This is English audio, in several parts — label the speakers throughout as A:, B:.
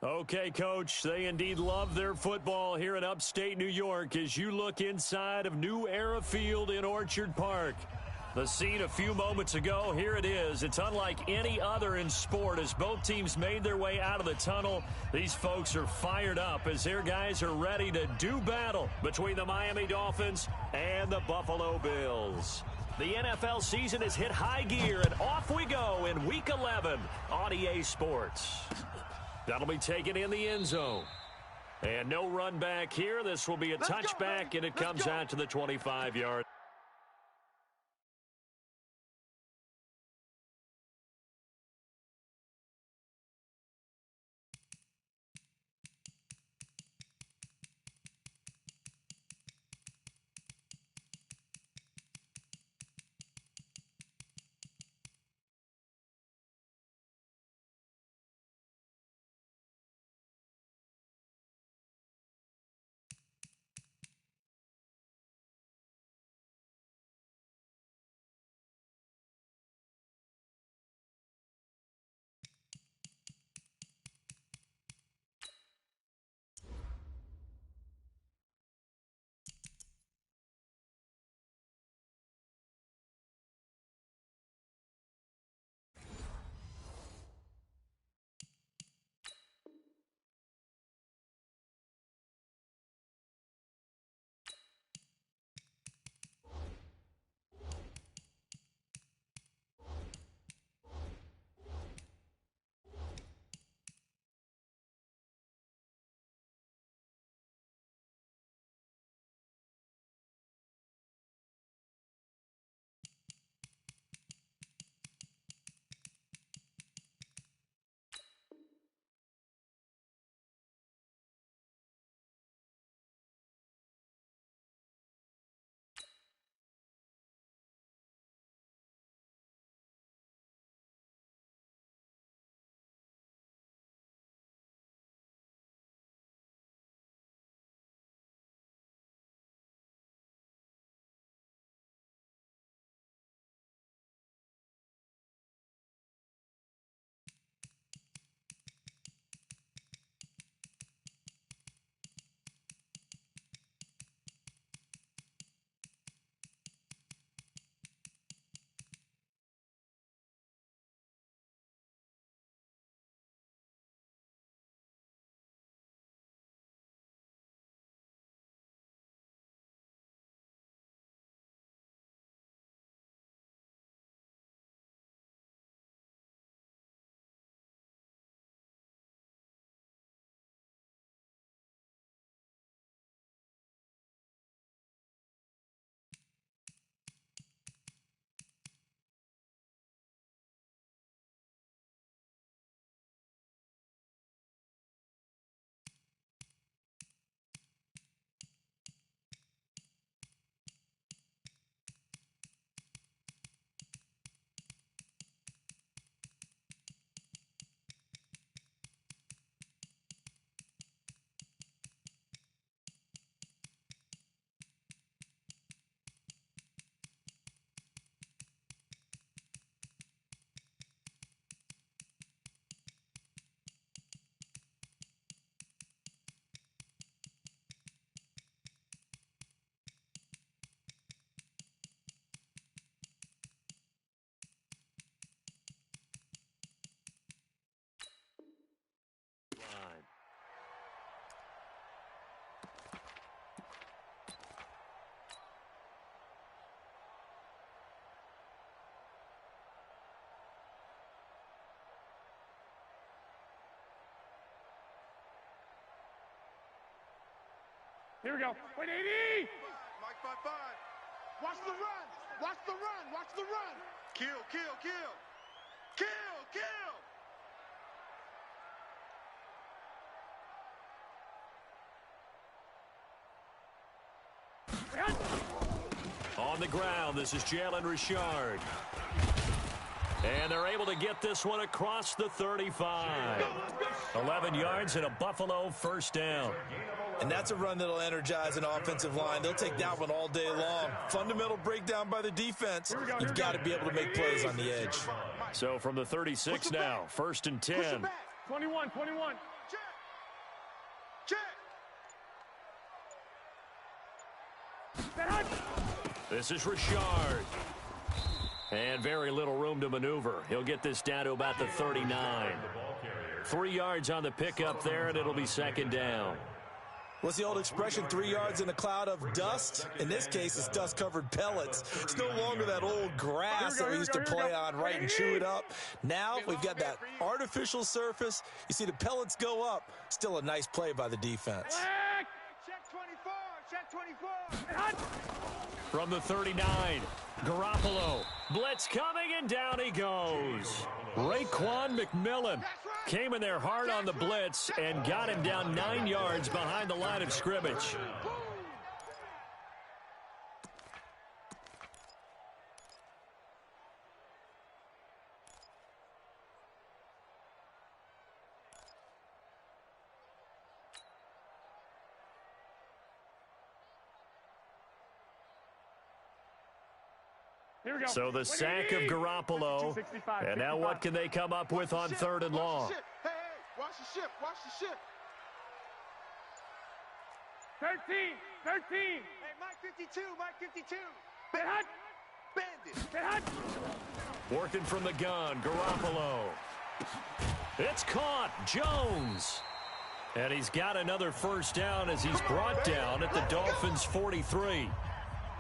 A: Okay, Coach, they indeed love their football here in upstate New York as you look inside of New Era Field in Orchard Park. The scene a few moments ago, here it is. It's unlike any other in sport as both teams made their way out of the tunnel. These folks are fired up as their guys are ready to do battle between the Miami Dolphins and the Buffalo Bills. The NFL season has hit high gear, and off we go in Week 11 on EA Sports. That'll be taken in the end zone. And no run back here. This will be a touchback, and it comes out to the 25-yard.
B: Here we go. Wait, 80!
C: Mike 5-5.
B: Watch the run! Watch the run! Watch the run!
C: Kill, kill, kill! Kill, kill!
A: On the ground, this is Jalen Richard. And they're able to get this one across the 35. 11 yards and a Buffalo first down.
D: And that's a run that'll energize an offensive line. They'll take that one all day long. Fundamental breakdown by the defense. You've got to be able to make plays on the edge.
A: So from the 36 now, 1st and 10.
B: 21.
A: This is Richard. And very little room to maneuver. He'll get this down to about the 39. 3 yards on the pickup there, and it'll be second down.
D: What's the old expression, 3 yards in a cloud of dust? In this case, it's dust-covered pellets. It's no longer that old grass that we used to play on, right, and chew it up. Now we've got that artificial surface. You see the pellets go up. Still a nice play by the defense.
B: Check 24, check 24.
A: From the 39, Garoppolo. Blitz coming, and down he goes. Raekwon McMillan came in there hard on the blitz and got him down 9 yards behind the line of scrimmage. So the sack of Garoppolo, and now what can they come up with on 3rd and long?
B: Hey, watch the ship, watch the ship.
C: 13.
B: Hey, Mike 52, Mike 52. Bandit.
A: Working from the gun, Garoppolo. It's caught, Jones. And he's got another first down as he's brought down at the Dolphins' 43.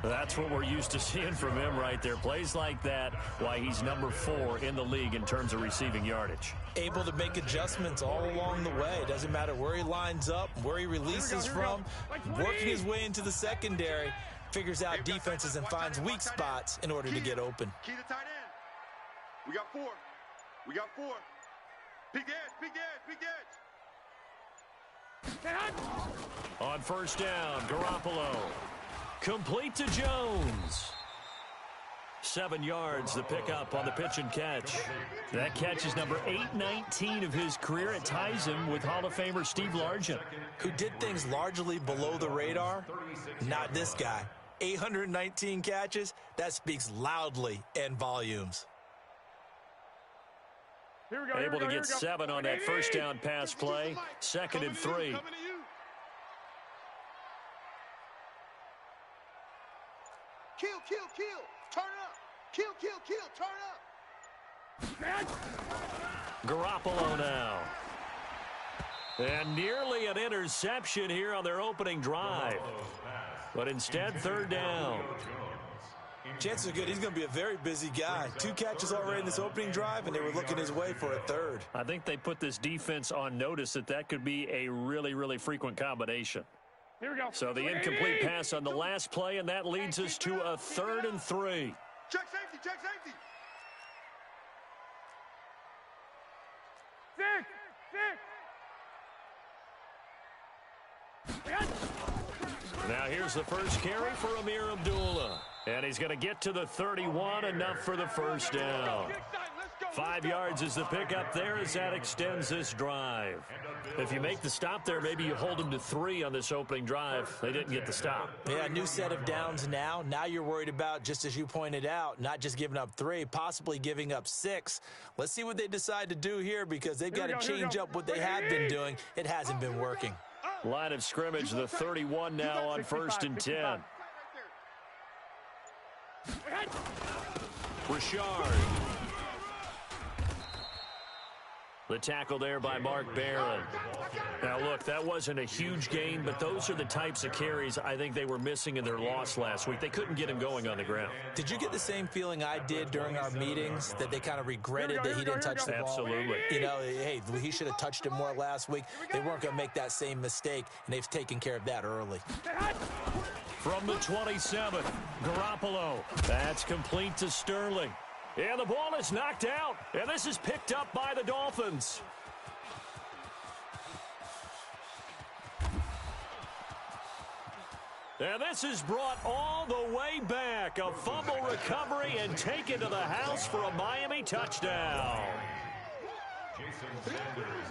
A: That's what we're used to seeing from him right there. Plays like that, why he's number 4 in the league in terms of receiving yardage.
D: Able to make adjustments all along the way. Doesn't matter where he lines up, where he releases from. Working his way into the secondary, figures out defenses and finds weak spots in order to get open.
C: Key to tight end. We got 4. We got 4. Big edge, big edge, big edge.
A: On first down, Garoppolo. Complete to Jones. 7 yards, the pickup on the pitch and catch. That catch is number 819 of his career. It ties him with Hall of Famer Steve Largent,
D: who did things largely below the radar. Not this guy. 819 catches, that speaks loudly in volumes.
A: Able to get 7 on that first down pass play. 2nd and 3.
B: Kill, turn up. Kill, turn up.
A: Garoppolo now. And nearly an interception here on their opening drive. But instead, 3rd down.
D: Chances are good he's going to be a very busy guy. 2 catches already in this opening drive, and they were looking his way for a 3rd.
A: I think they put this defense on notice that could be a really, really frequent combination.
C: Here we go.
A: So the incomplete pass on the last play, and that leads us to a 3rd and 3.
C: Check safety, check safety. 6.
A: Now here's the first carry for Amir Abdullah. And he's going to get to the 31, enough for the first down. 5 yards is the pickup there as that extends this drive. If you make the stop there, maybe you hold them to 3 on this opening drive. They didn't get the stop.
D: Yeah, new set of downs now. Now you're worried about, just as you pointed out, not just giving up 3, possibly giving up 6. Let's see what they decide to do here, because they've got to change up what they have been doing. It hasn't been working.
A: Line of scrimmage, the 31 now on 1st and 10. Richard. The tackle there by Mark Barron. Now, look, that wasn't a huge gain, but those are the types of carries I think they were missing in their loss last week. They couldn't get him going on the ground.
D: Did you get the same feeling I did during our meetings, that they kind of regretted that he didn't touch the ball?
A: Absolutely.
D: You know, hey, he should have touched it more last week. They weren't going to make that same mistake, and they've taken care of that early.
A: From the 27, Garoppolo. That's complete to Sterling. And the ball is knocked out, and this is picked up by the Dolphins. And this is brought all the way back. A fumble recovery and taken to the house for a Miami touchdown.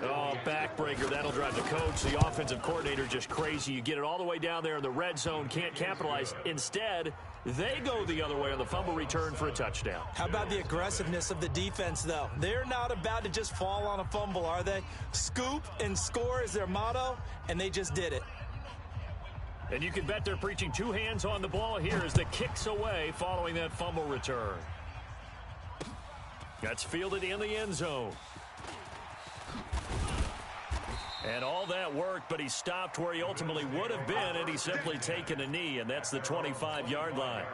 A: Oh, backbreaker. That'll drive the coach, the offensive coordinator, just crazy. You get it all the way down there in the red zone, can't capitalize. Instead, they go the other way on the fumble return for a touchdown.
D: How about the aggressiveness of the defense, though? They're not about to just fall on a fumble, are they? Scoop and score is their motto, and they just did it.
A: And you can bet they're preaching two hands on the ball here as the kick's away following that fumble return. That's fielded in the end zone. And all that worked, but he stopped where he ultimately would have been, and he's simply taken a knee, and that's the 25-yard line.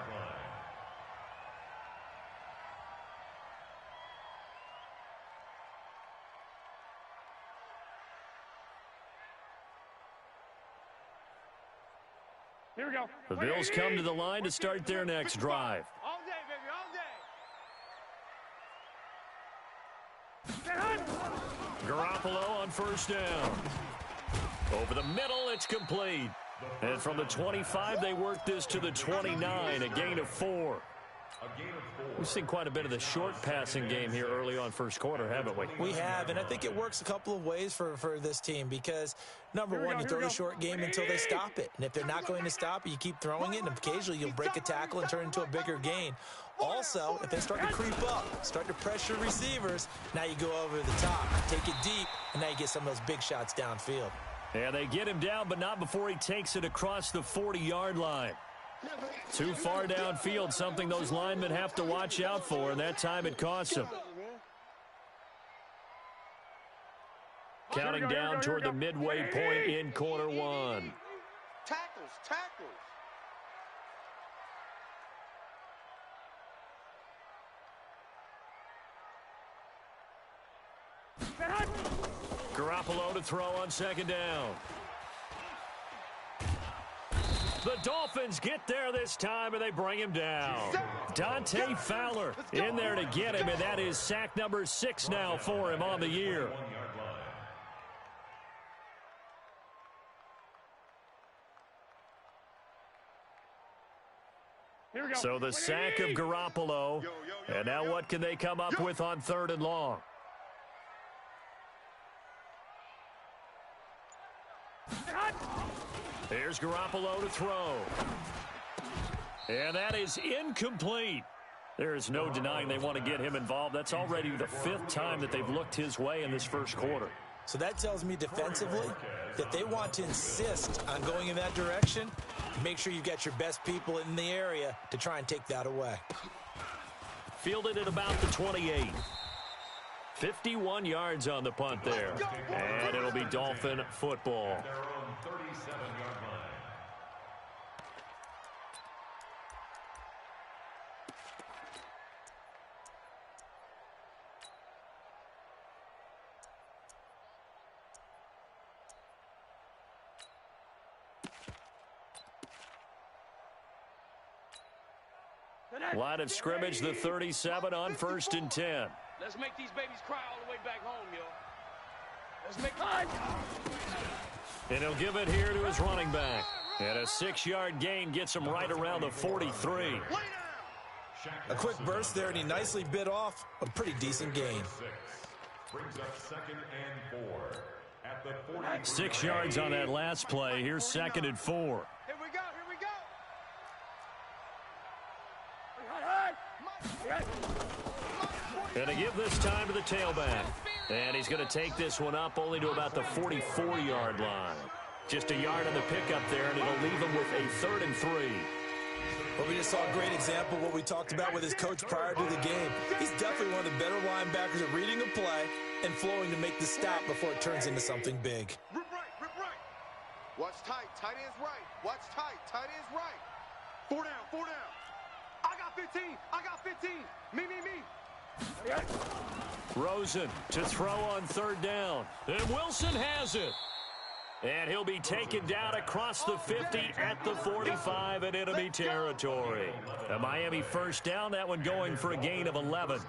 B: Here we go.
A: The Bills come to the line to start their next drive.
B: All day, baby, all day.
A: Garoppolo on first down. Over the middle, it's complete. And from the 25, they work this to the 29, a gain of 4. We've seen quite a bit of the short passing game here early on first quarter, haven't we?
D: We have, and I think it works a couple of ways for this team because, number one, you throw the short game until they stop it. And if they're not going to stop it, you keep throwing it, and occasionally you'll break a tackle and turn it into a bigger gain. Also, if they start to creep up, start to pressure receivers, now you go over the top, take it deep, and now you get some of those big shots downfield.
A: And they get him down, but not before he takes it across the 40-yard line. Too far downfield, something those linemen have to watch out for, and that time it costs them. Counting down toward the midway point in quarter one.
C: Tackles, tackles.
A: Garoppolo to throw on second down. The Dolphins get there this time, and they bring him down. Dante Fowler in there to get him, and that is sack number 6 now for him on the year.
B: Here we go.
A: So the sack of Garoppolo, and now what can they come up with on 3rd and long? Here's Garoppolo to throw. And that is incomplete. There is no denying they want to get him involved. That's already the 5th time that they've looked his way in this first quarter.
D: So that tells me defensively that they want to insist on going in that direction. Make sure you've got your best people in the area to try and take that away.
A: Fielded at about the 28. 51 yards on the punt there. And it'll be Dolphin football. Line of scrimmage, the 37 on 1st and 10.
E: Let's make these babies cry all the way back home, yo. Let's make
A: And he'll give it here to his running back. And a 6-yard gain gets him right around the 43.
D: A quick burst there, and he nicely bit off a pretty decent gain.
F: Brings up 2nd and 4 at the 43.
A: 6 yards on that last play. Here's 2nd and 4.
B: Here we go, here we go.
A: And to give this time to the tailback. And he's going to take this one up only to about the 44-yard line. Just a yard on the pickup there, and it'll leave him with a 3rd and 3.
D: Well, we just saw a great example of what we talked about with his coach prior to the game. He's definitely one of the better linebackers at reading a play and flowing to make the stop before it turns into something big.
C: Rip right, rip right. Watch tight, tight ends right. Watch tight, tight ends right. 4 down, 4 down. I got 15, I got 15. Me.
A: Rosen to throw on 3rd down. And Wilson has it. And he'll be taken down across the 50 at the 45 in enemy territory. A Miami first down, that one going for a gain of 11.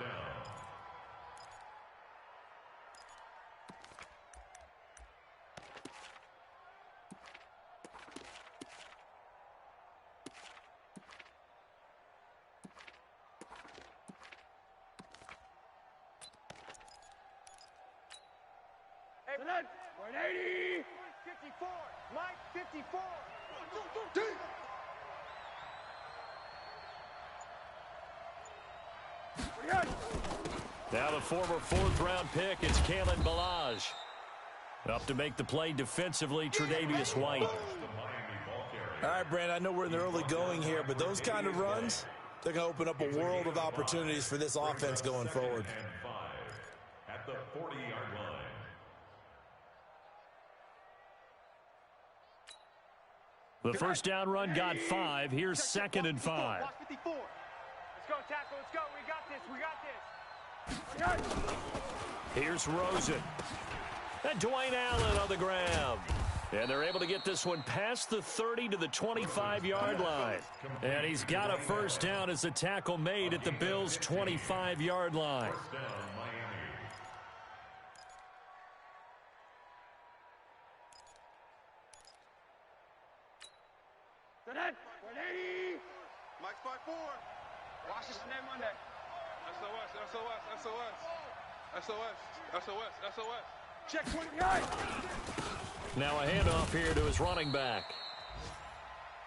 E: Hey, 180.
C: 54. Mike, 54. 1, 2, 3.
A: Now the former fourth-round pick, it's Kalen Ballage. Up to make the play defensively, Tre'Davious White.
D: All right, Brandon, I know we're in the early going here, but those kind of runs, they're going to open up a world of opportunities for this offense going forward.
F: At the 40-yard line.
A: The first down run got 5. Here's 2nd and 5.
C: Watch 54.
E: Let's go, tackle. Let's go. We got this. We got this.
A: Here's Rosen. And Dwayne Allen on the grab. And they're able to get this one past the 30 to the 25-yard line. And he's got a first down as the tackle made at the Bills' 25-yard line.
F: First down, Miami.
E: That 180.
C: Mike, spot 4.
E: Watch this name Monday. SOS, SOS, SOS. SOS, SOS, SOS.
C: Check 29.
A: Now a handoff here to his running back.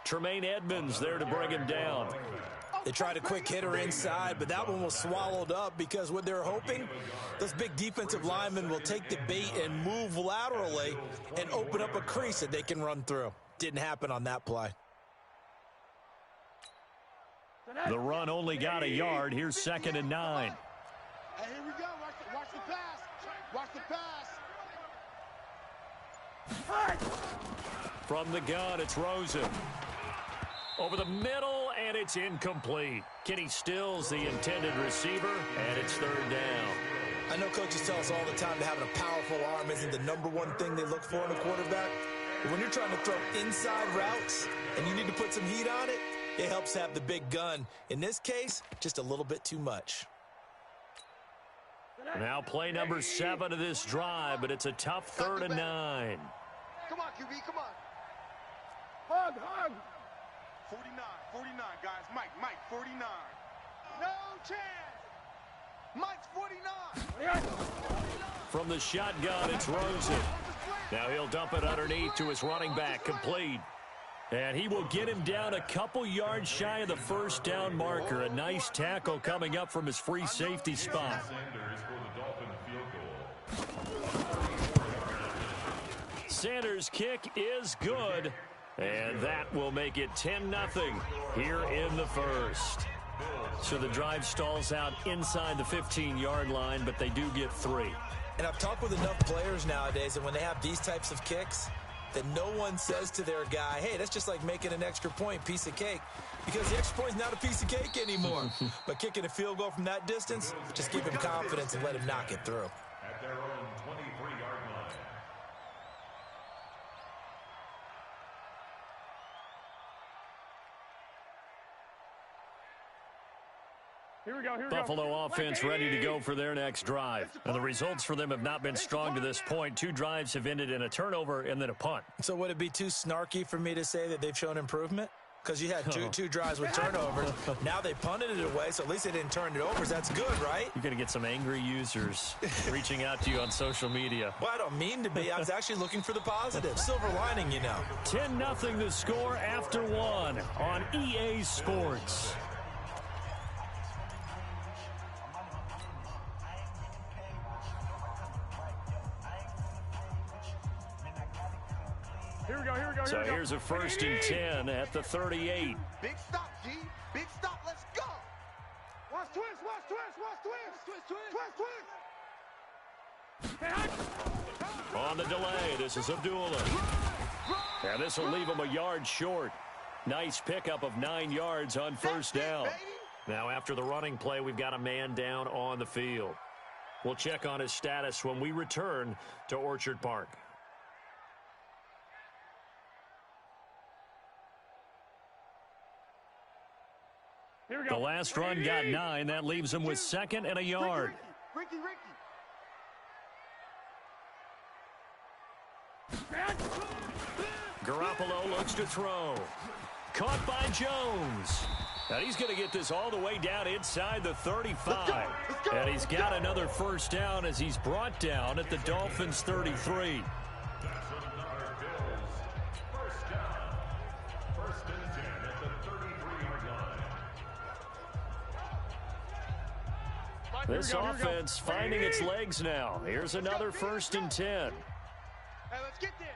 A: Tremaine Edmonds there to bring him down.
D: They tried a quick hitter inside, but that one was swallowed up because what they're hoping, those big defensive linemen will take the bait and move laterally and open up a crease that they can run through. Didn't happen on that play.
A: The run only got a yard. Here's 2nd and 9.
B: Hey, here we go. Watch the pass. Watch the pass.
A: From the gun, it's Rosen. Over the middle, and it's incomplete. Kenny Stills, the intended receiver, and it's 3rd down.
D: I know coaches tell us all the time that having a powerful arm isn't the #1 thing they look for in a quarterback. But when you're trying to throw inside routes and you need to put some heat on it, it helps have the big gun. In this case, just a little bit too much.
A: Now play number 7 of this drive, but it's a tough 3rd and 9.
C: Come on, QB, come on.
E: Hug.
C: 49, guys. Mike, 49. No chance. Mike's 49.
A: From the shotgun, it's Rosen. Now he'll dump it underneath to his running back, complete. And he will get him down a couple yards shy of the first down marker. A nice tackle coming up from his free safety spot.
F: Sanders for the Dolphin field goal.
A: Sanders' kick is good. And that will make it 10-0 here in the first. So the drive stalls out inside the 15-yard line, but they do get 3.
D: And I've talked with enough players nowadays that when they have these types of kicks, that no one says to their guy, hey, that's just like making an extra point, piece of cake. Because the extra point's not a piece of cake anymore. But kicking a field goal from that distance, just give him confidence and let him knock it through.
F: At their own 23-yard line.
E: Here we go.
A: Buffalo offense ready to go for their next drive. And the results for them have not been strong to this point. 2 drives have ended in a turnover and then a punt.
D: So would it be too snarky for me to say that they've shown improvement? Because you had two drives with turnovers. Now they punted it away, so at least they didn't turn it over. That's good, right?
A: You're going to get some angry users reaching out to you on social media.
D: Well, I don't mean to be. I was actually looking for the positive. Silver lining, you know.
A: 10-0 the score after 1 on EA Sports.
E: Here we go.
A: So here's a 1st and 10 at the 38.
C: Big stop, G. Big stop. Let's go.
B: Watch twist.
A: On the delay, this is Abdullah. And this will leave him a yard short. Nice pickup of 9 yards on first down. Now after the running play, we've got a man down on the field. We'll check on his status when we return to Orchard Park. The last run got 9. That leaves him with 2nd and a yard.
C: Ricky.
A: Garoppolo looks to throw. Caught by Jones. And he's going to get this all the way down inside the 35. And he's got another first down as he's brought down at the Dolphins' 33. This offense finding its legs now. Here's another 1st and 10.
B: Hey, let's get this.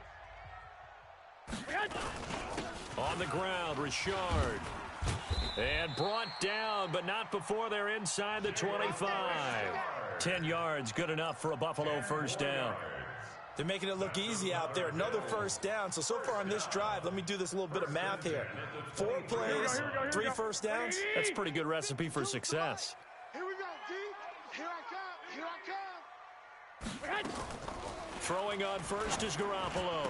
A: On the ground, Richard. And brought down, but not before they're inside the 25. 10 yards, good enough for a Buffalo first down.
D: They're making it look easy out there. Another first down. So far on this drive, let me do this little bit of math here. 4 plays, 3 first downs.
A: That's a pretty good recipe for success.
B: Here we go, D. Here I come.
A: Throwing on first is Garoppolo.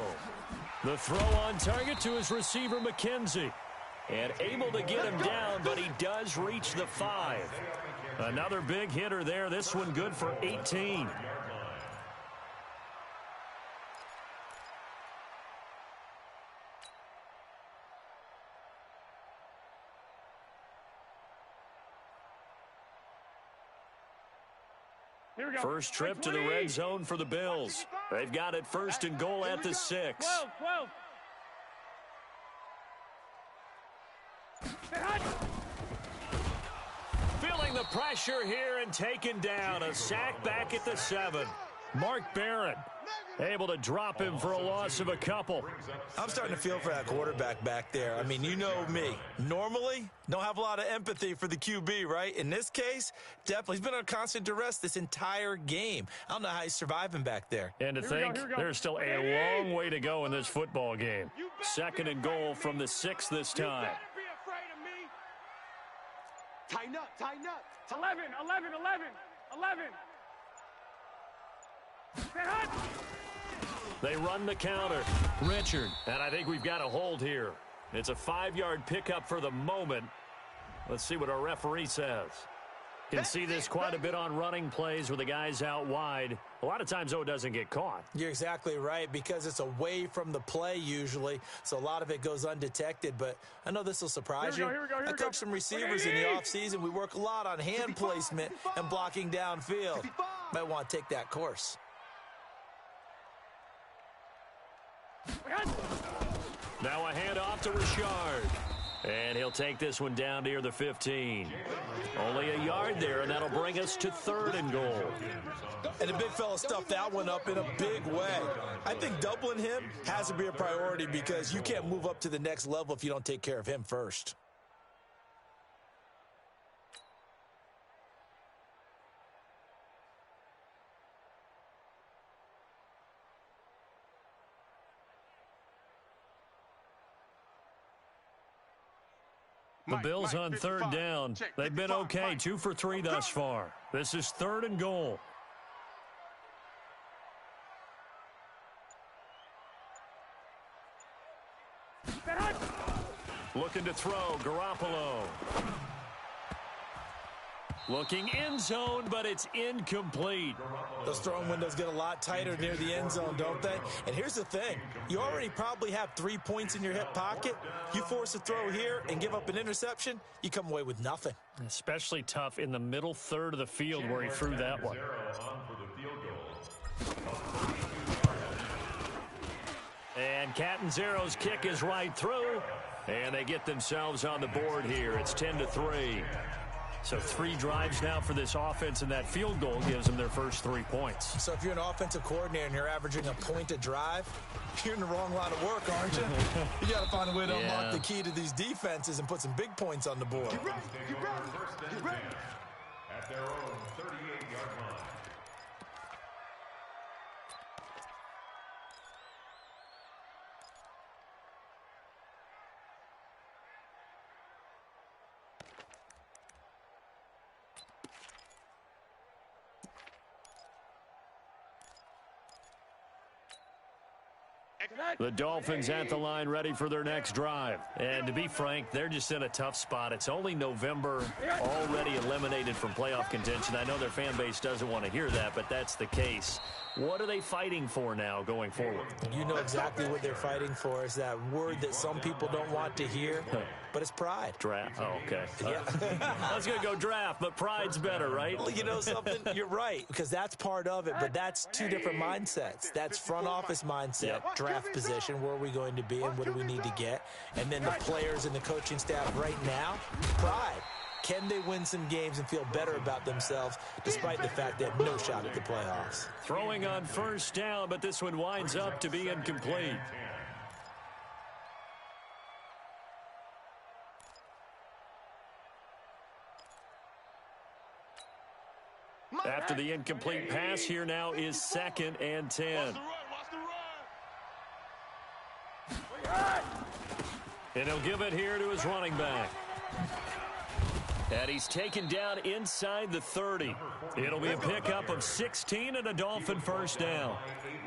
A: The throw on target to his receiver, McKenzie. And able to get him down, but he does reach the 5. Another big hitter there. This one good for 18. First trip to the red zone for the Bills. They've got it 1st and goal at the 6.
B: 12.
A: Feeling the pressure here and taken down. A sack back at the 7. Mark Barron able to drop him for a loss of a couple.
D: I'm starting to feel for that quarterback back there. I mean, you know me. Normally, don't have a lot of empathy for the QB, right? In this case, definitely. He's been on constant duress this entire game. I don't know how he's surviving back there.
A: And to think, there's still a long way to go in this football game. 2nd and goal from the 6 this time.
B: Be afraid of me.
C: Tighten up, tighten up.
B: 11.
A: They run the counter. Richard. And I think we've got a hold here. It's a 5-yard pickup for the moment. Let's see what our referee says. Can see this quite a bit on running plays with the guys out wide. A lot of times, though, it doesn't get caught.
D: You're exactly right, because it's away from the play usually, so a lot of it goes undetected. But I know this will surprise you. I coach some receivers in the offseason. We work a lot on hand placement and blocking downfield. Might want to take that course.
A: Now a handoff to Richard. And he'll take this one down near the 15. Only a yard there, and that'll bring us to 3rd and goal.
D: And the big fella stuffed that one up in a big way. I think doubling him has to be a priority, because you can't move up to the next level if you don't take care of him first.
A: The Bills on 3rd down. They've been okay, 2 for 3 thus far. This is 3rd and goal. Looking to throw, Garoppolo. Looking end zone, but it's incomplete.
D: Those throwing windows get a lot tighter near the end zone, don't they? And here's the thing. You already probably have 3 points in your hip pocket. You force a throw here and give up an interception, you come away with nothing.
A: Especially tough in the middle 3rd of the field where he threw that one. And Catanzaro's kick is right through. And they get themselves on the board here. It's 10-3. So 3 drives now for this offense, and that field goal gives them their first 3 points.
D: So if you're an offensive coordinator and you're averaging a point a drive, you're in the wrong line of work, aren't you? You got to find a way to unlock the key to these defenses and put some big points on the board.
B: Get ready.
F: At their own 38-yard line.
A: The Dolphins at the line ready for their next drive. And to be frank, they're just in a tough spot. It's only November, already eliminated from playoff contention. I know their fan base doesn't want to hear that, but that's the case. What are they fighting for now going forward?
D: You know exactly what they're fighting for. Is that word that some people don't want to hear, but it's pride.
A: Draft. Oh, okay.
D: Yeah.
A: I was going to go draft, but pride's better, right?
D: Well, you know something? You're right, because that's part of it, but that's two different mindsets. That's front office mindset, draft position, where are we going to be and what do we need to get? And then the players and the coaching staff right now, pride. Can they win some games and feel better about themselves despite the fact they have no shot at the playoffs?
A: Throwing on first down, but this one winds up to be incomplete. After the incomplete pass, here now is 2nd and 10. And he'll give it here to his running back. And he's taken down inside the 30. It'll be a pickup of 16 and a Dolphin first down.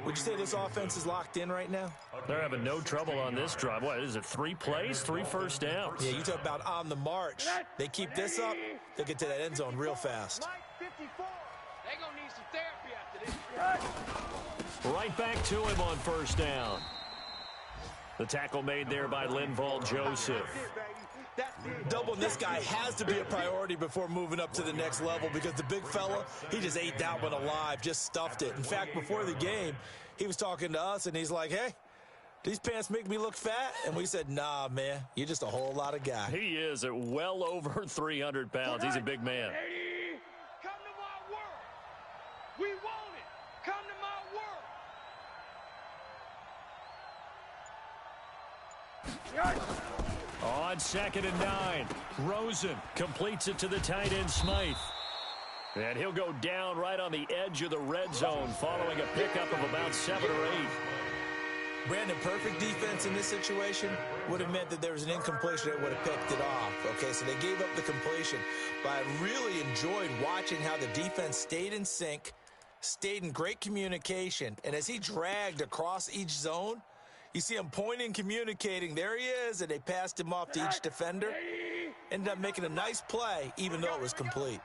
D: Would you say this offense is locked in right now?
A: They're having no trouble on this drive. What is it, 3 plays, 3 first downs?
D: Yeah, you talk about on the march. They keep this up, they'll get to that end zone real fast.
B: They're going to need some therapy after this.
A: Right back to him on first down. The tackle made there by Linval Joseph.
D: Doubling this guy has to be a priority before moving up to the next level because the big fella, he just ate that one alive, just stuffed it. In fact, before the game, he was talking to us, and he's like, hey, these pants make me look fat? And we said, nah, man, you're just a whole lot of guy.
A: He is at well over 300 pounds. He's a big man.
B: Come to my world. We want it. Come to my world.
A: On 2nd and 9, Rosen completes it to the tight end Smythe. And he'll go down right on the edge of the red zone following a pickup of about 7 or 8.
D: Brandon, perfect defense in this situation would have meant that there was an incompletion that would have picked it off. Okay, so they gave up the completion. But I really enjoyed watching how the defense stayed in sync, stayed in great communication. And as he dragged across each zone, you see him pointing, communicating. There he is, and they passed him off to each defender. Ended up making a nice play, even though it was complete.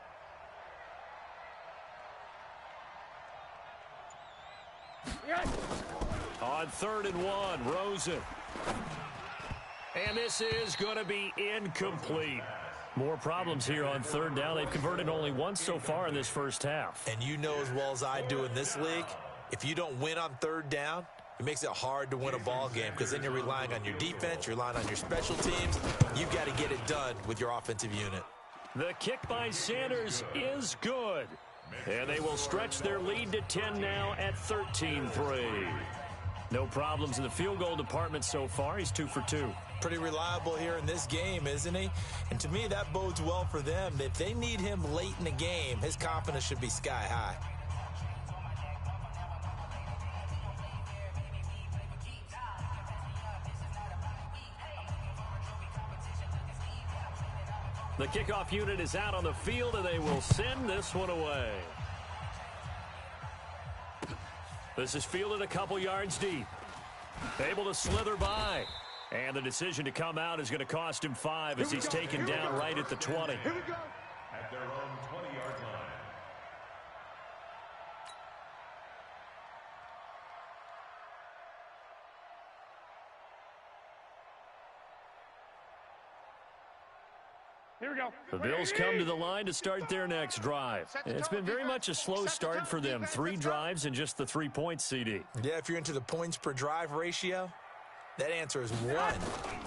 A: On 3rd and 1, Rosen. And this is going to be incomplete. More problems here on 3rd down. They've converted only once so far in this first half.
D: And you know as well as I do in this league, if you don't win on 3rd down, it makes it hard to win a ball game because then you're relying on your defense, you're relying on your special teams. You've got to get it done with your offensive unit.
A: The kick by Sanders is good. And they will stretch their lead to 10 now at 13-3. No problems in the field goal department so far. He's 2 for 2.
D: Pretty reliable here in this game, isn't he? And to me, that bodes well for them. If they need him late in the game, his confidence should be sky high.
A: The kickoff unit is out on the field, and they will send this one away. This is fielded a couple yards deep. Able to slither by. And the decision to come out is going to cost him 5 as he's taken down right at the 20.
F: At their own 20-yard line.
B: Here we go.
A: The Bills come to the line to start their next drive. It's been very much a slow start for them. 3 drives and just the 3 points, CD.
D: Yeah, if you're into the points per drive ratio, that answer is 1.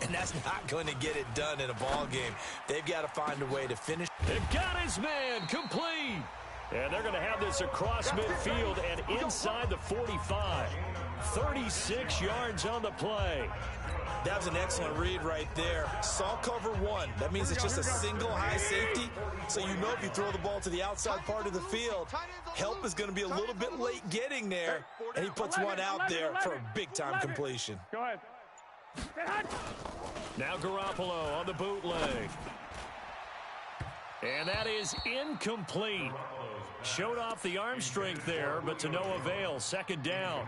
D: And that's not going to get it done in a ball game. They've got to find a way to finish.
A: They've got his man complete. And they're going to have this across midfield and inside the 45. 36 yards on the play.
D: That was an excellent read right there. Saw cover 1. That means it's just a single high safety. So you know if you throw the ball to the outside part of the field, help is going to be a little bit late getting there. And he puts one out there for a big-time completion.
B: Go ahead.
A: Now Garoppolo on the bootleg. And that is incomplete. Showed off the arm strength there, but to no avail. 2nd down.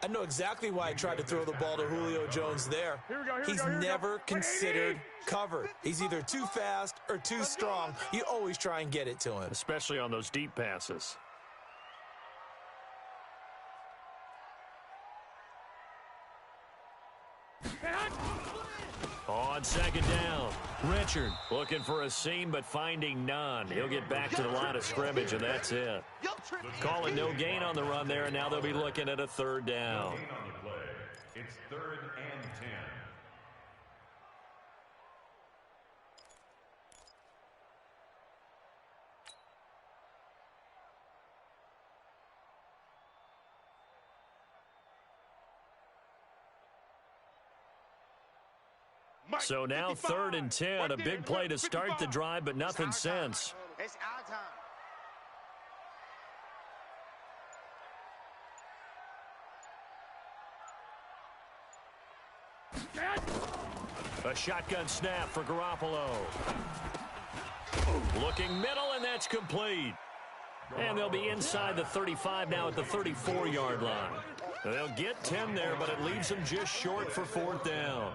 D: I know exactly why I tried to throw the ball to Julio Jones there. He's never considered covered. He's either too fast or too strong. You always try and get it to him.
A: Especially on those deep passes. on second down. Richard looking for a seam but finding none. He'll get back to the line of scrimmage, and that's it. Call it no gain on the run there, and now they'll be looking at a third down.
F: No gain on the play. It's 3rd and 10.
A: So now 3rd and 10, a big play to start the drive, but nothing since.
C: It's our time.
A: A shotgun snap for Garoppolo. Looking middle, and that's complete. And they'll be inside the 35 now at the 34-yard line. They'll get 10 there, but it leaves them just short for 4th down.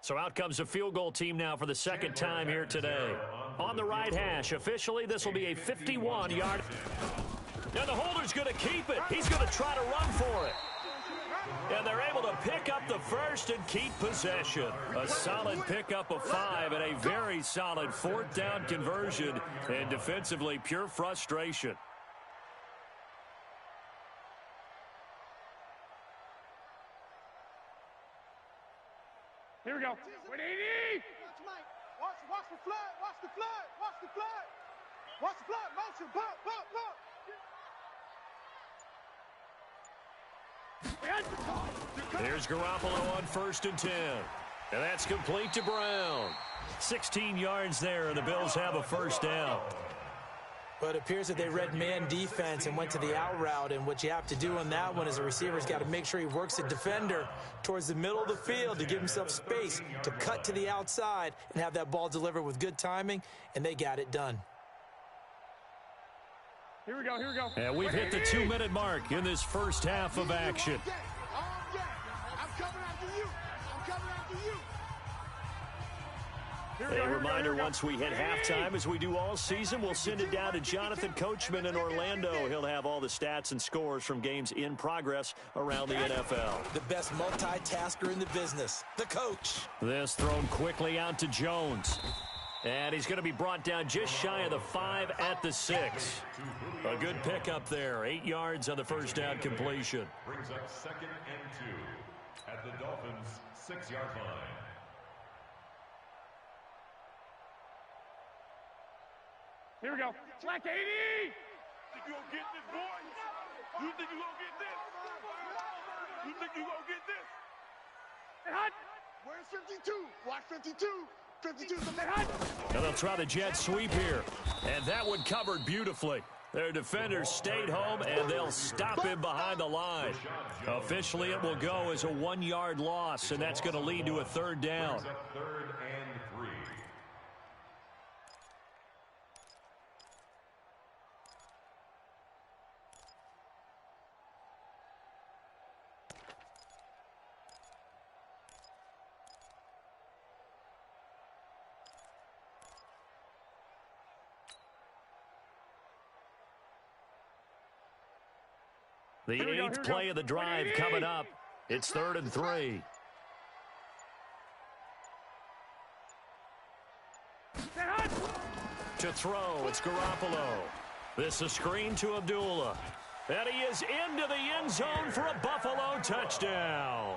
A: So out comes a field goal team now for the second time here today. On the right hash, officially this will be a 51-yard. And the holder's going to keep it. He's going to try to run for it. And they're able to pick up the first and keep possession. A solid pickup of 5 and a very solid 4th down conversion. And defensively, pure frustration.
B: Here we go. 180.
C: Watch the flood. Watch the flood. Watch the flood. Watch the flood. Motion. Pop, pop, pop.
A: Here's Garoppolo on 1st and 10. And that's complete to Brown. 16 yards there, and the Bills have a first down.
D: But it appears that they read man defense and went to the out route, and what you have to do on that one is a receiver's got to make sure he works the defender towards the middle of the field to give himself space to cut to the outside and have that ball delivered with good timing, and they got it done.
B: Here we go. Here we go.
A: And we've hit the 2-minute mark in this first half of action.
C: I'm coming after you. I'm coming after you.
A: A reminder, once we hit halftime, as we do all season, we'll send it down to Jonathan Coachman in Orlando. He'll have all the stats and scores from games in progress around the NFL.
D: The best multitasker in the business, the coach.
A: This thrown quickly out to Jones. And he's going to be brought down just shy of the 5 at the 6. A good pickup there. 8 yards on the first down completion.
F: Brings up 2nd and 2 at the Dolphins' 6-yard line.
B: Here we go. Black 80.
E: Think you gonna get this, boy? You think you gonna get this? You think you gonna get this?
B: Hot.
C: Where's 52? Watch 52. 52.
A: And they'll try the jet sweep here. And that one covered beautifully. Their defenders stayed home, and they'll stop him behind the line. Officially, it will go as a 1-yard loss, and that's going to lead to a 3rd down.
F: 3rd and 3.
A: The 8th play of the drive coming up. It's 3rd and 3. To throw, it's Garoppolo. This is a screen to Abdullah. And he is into the end zone for a Buffalo touchdown.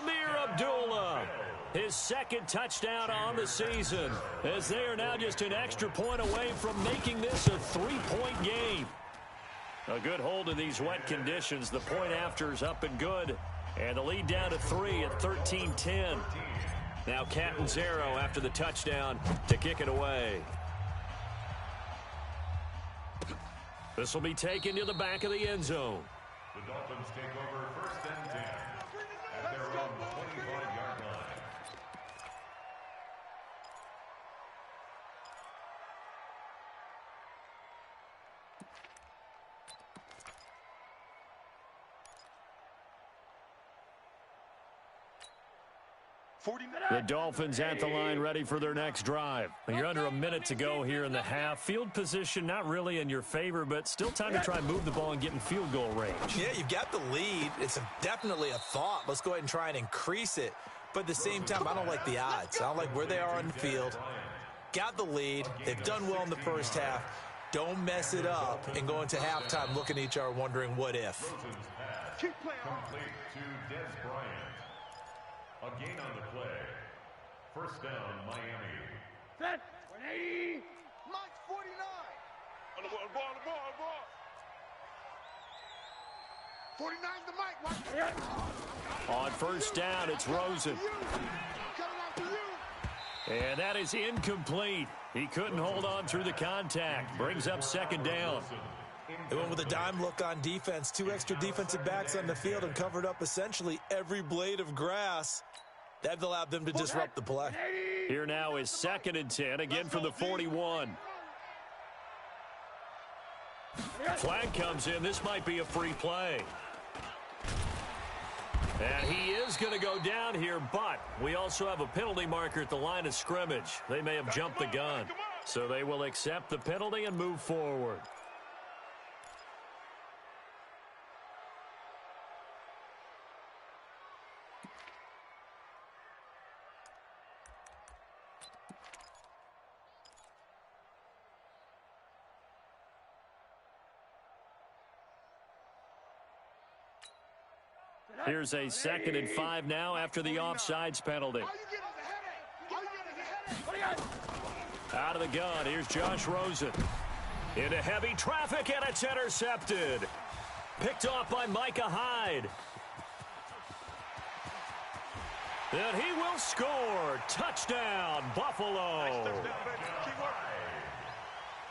A: Amir Abdullah, his 2nd touchdown on the season, as they are now just an extra point away from making this a 3-point game. A good hold in these wet conditions. The point after is up and good. And the lead down to 3 at 13-10. Now Catanzaro after the touchdown to kick it away. This will be taken to the back of the end zone.
F: The Dolphins take over 1st and 10 at their own 25-yard line.
A: The Dolphins at the line ready for their next drive. You're under a minute to go here in the half. Field position not really in your favor, but still time to try and move the ball and get in field goal range.
D: Yeah, you've got the lead. It's definitely a thought. Let's go ahead and try and increase it. But at the same time, I don't like the odds. I don't like where they are on the field. Got the lead. They've done well in the first half. Don't mess it up and go into halftime looking at each other wondering what if.
F: Keep playing. Complete to Des Bryant. A gain on the play. First down, Miami.
B: Set. 180.
C: Mike's 49.
E: On the ball.
C: 49's the Mike. Watch.
A: On first down, it's Rosen.
C: Coming out to you.
A: And that is incomplete. He couldn't hold on through the contact. Brings up second down.
D: They went with a dime look on defense. 2 extra defensive backs on the field and covered up essentially every blade of grass. That allowed them to disrupt the play.
A: Here now is 2nd and 10, again from the 41. Flag comes in. This might be a free play. And he is going to go down here, but we also have a penalty marker at the line of scrimmage. They may have jumped the gun. So they will accept the penalty and move forward. Here's a 2nd and 5 now after the offsides penalty. Out of the gun, here's Josh Rosen. Into heavy traffic, and it's intercepted. Picked off by Micah Hyde. And he will score. Touchdown, Buffalo.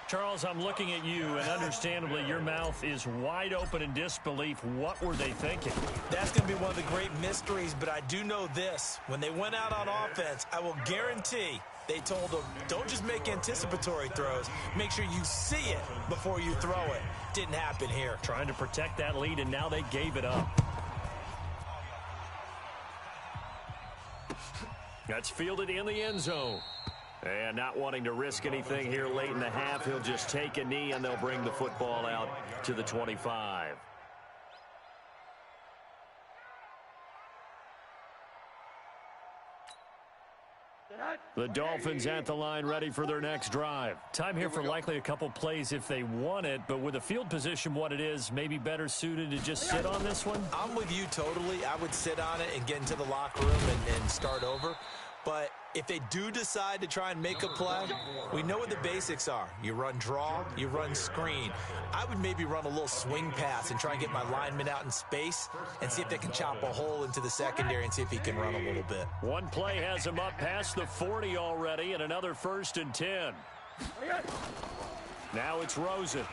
A: Charles, I'm looking at you, and understandably, your mouth is wide open in disbelief. What were they thinking?
D: That's going to be one of the great mysteries, but I do know this. When they went out on offense, I will guarantee they told them, don't just make anticipatory throws. Make sure you see it before you throw it. Didn't happen here.
A: Trying to protect that lead, and now they gave it up. That's fielded in the end zone. And not wanting to risk anything here late in the half, he'll just take a knee, and they'll bring the football out to the 25. The Dolphins at the line ready for their next drive. Time here for likely a couple plays if they want it, but with the field position what it is, maybe better suited to just sit on this one?
D: I'm with you totally. I would sit on it and get into the locker room and start over. But if they do decide to try and make a play, we know what the basics are. You run draw, you run screen. I would maybe run a little swing pass and try and get my lineman out in space and see if they can chop a hole into the secondary and see if he can run a little bit.
A: One play has him up past the 40 already, and another 1st and 10. Now it's Rosen.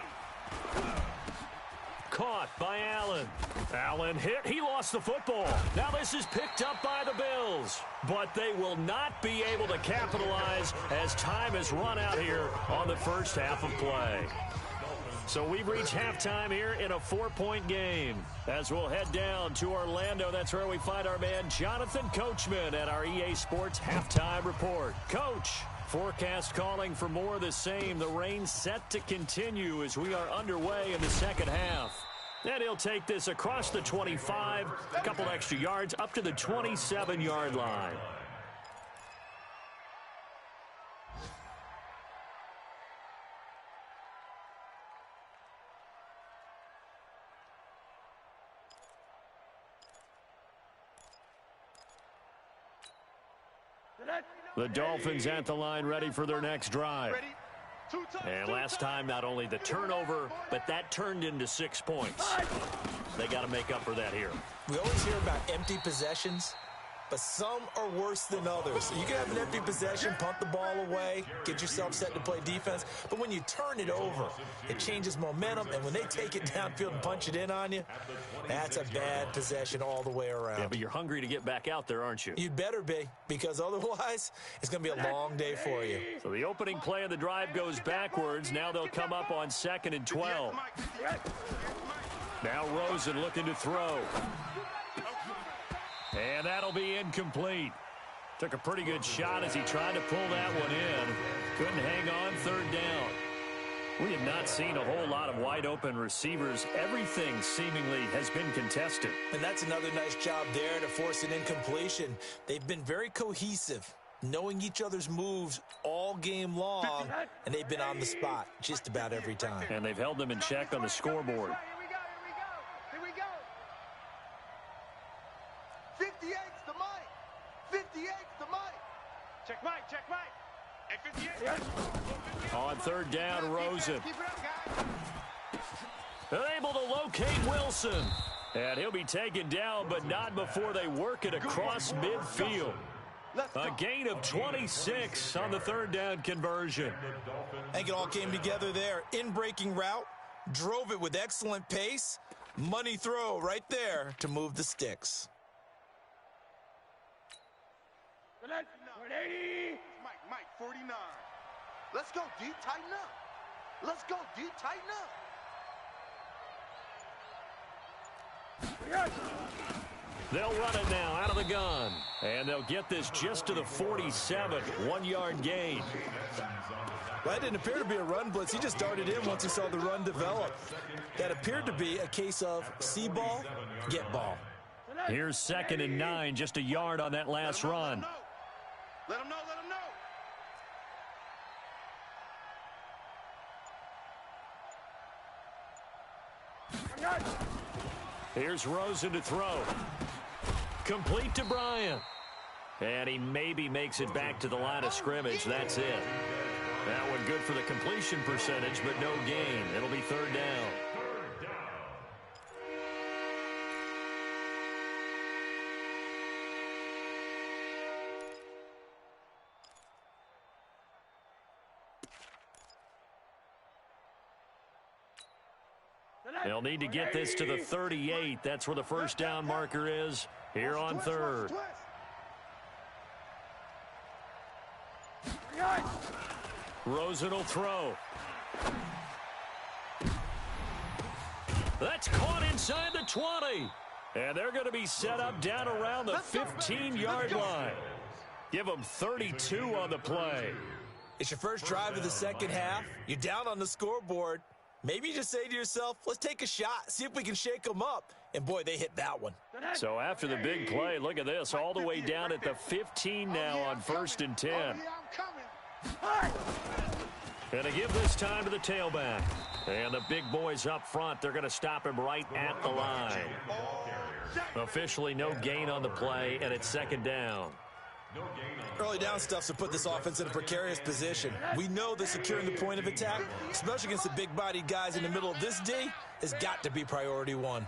A: Caught by Allen. Allen hit. He lost the football. Now this is picked up by the Bills. But they will not be able to capitalize as time has run out here on the first half of play. So we've reached halftime here in a 4-point game. As we'll head down to Orlando, that's where we find our man Jonathan Coachman at our EA Sports Halftime Report. Coach, forecast calling for more of the same. The rain set to continue as we are underway in the second half. And he'll take this across the 25, a couple extra yards, up to the 27-yard line. The Dolphins at the line ready for their next drive. And last time, not only the turnover, but that turned into 6 points. They got to make up for that here.
D: We always hear about empty possessions, but some are worse than others. You can have an empty possession, punt the ball away, get yourself set to play defense, but when you turn it over, it changes momentum, and when they take it downfield and punch it in on you, that's a bad possession all the way around.
A: Yeah, but you're hungry to get back out there, aren't you?
D: You'd better be, because otherwise, it's going to be a long day for you.
A: So the opening play of the drive goes backwards. Now they'll come up on 2nd and 12. Now Rosen looking to throw. And that'll be incomplete. Took a pretty good shot as he tried to pull that one in. Couldn't hang on third down. We have not seen a whole lot of wide-open receivers. Everything seemingly has been contested.
D: And that's another nice job there to force an incompletion. They've been very cohesive, knowing each other's moves all game long, and they've been on the spot just about every time.
A: And they've held them in check on the scoreboard.
C: Here we go. 58's the mic. 58's the mic.
B: Check Mike, check Mike. Hey, 58.
A: On third down, Rosen.
C: Keep it up, guys.
A: Able to locate Wilson. And he'll be taken down, but not before they work it across midfield. A gain of 26 on the third down conversion.
D: I think it all came together there. In-breaking route, drove it with excellent pace. Money throw right there to move the sticks.
B: 180.
C: Mike, 49. Let's go, D. Tighten up. Let's go, D. Tighten up.
A: They'll run it now out of the gun. And they'll get this just to the 47. 1-yard gain.
D: Well, that didn't appear to be a run blitz. He just darted in once he saw the run develop. That appeared to be a case of see ball, get ball.
A: Here's 2nd and 9, just a yard on that last run.
C: Let him know.
A: Here's Rosen to throw. Complete to Bryant. And he maybe makes it back to the line of scrimmage. That's it. That one good for the completion percentage, but no gain. It'll be third down. They'll need to get this to the 38. That's where the first down marker is here on third. Rosen will throw. That's caught inside the 20. And they're going to be set up down around the 15-yard line. Give them 32 on the play.
D: It's your first drive of the second half. You're down on the scoreboard. Maybe you just say to yourself, let's take a shot, see if we can shake them up. And, boy, they hit that one.
A: So after the big play, look at this, all the way down at the 15 now on 1st and 10. And to give this time to the tailback. And the big boys up front, they're going to stop him right at the line. Officially no gain on the play, and it's 2nd down.
D: Early down stuff to put this offense in a precarious position. We know that securing the point of attack, especially against the big-bodied guys in the middle of this D, has got to be priority one.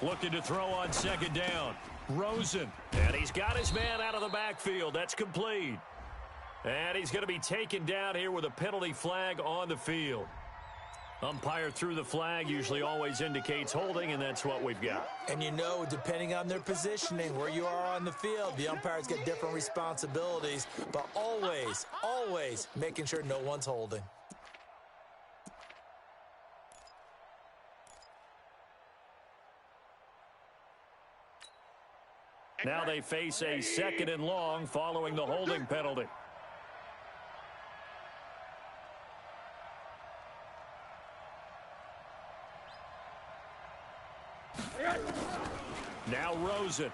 A: Looking to throw on 2nd down. Rosen. And he's got his man out of the backfield. That's complete. And he's going to be taken down here with a penalty flag on the field. Umpire threw the flag, usually always indicates holding, and that's what we've got.
D: And you know, depending on their positioning, where you are on the field, the umpires get different responsibilities, but always, always making sure no one's holding.
A: Now they face a 2nd and long following the holding penalty. Now Rosen.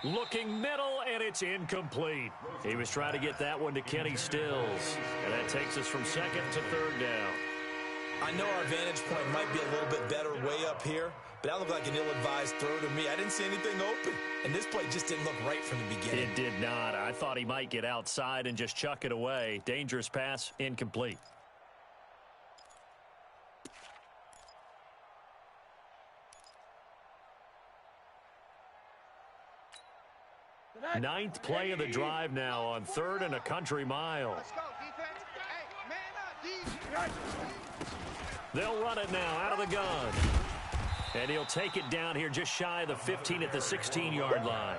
A: Looking middle, and it's incomplete. He was trying to get that one to Kenny Stills. And that takes us from 2nd to 3rd down.
D: I know our vantage point might be a little bit better way up here, but that looked like an ill-advised throw to me. I didn't see anything open, and this play just didn't look right from the beginning.
A: It did not. I thought he might get outside and just chuck it away. Dangerous pass, incomplete. Ninth play of the drive now on 3rd and a country mile.
C: Let's go, defense. Hey, man up, D.
A: They'll run it now out of the gun. And he'll take it down here just shy of the 15 at the 16-yard line.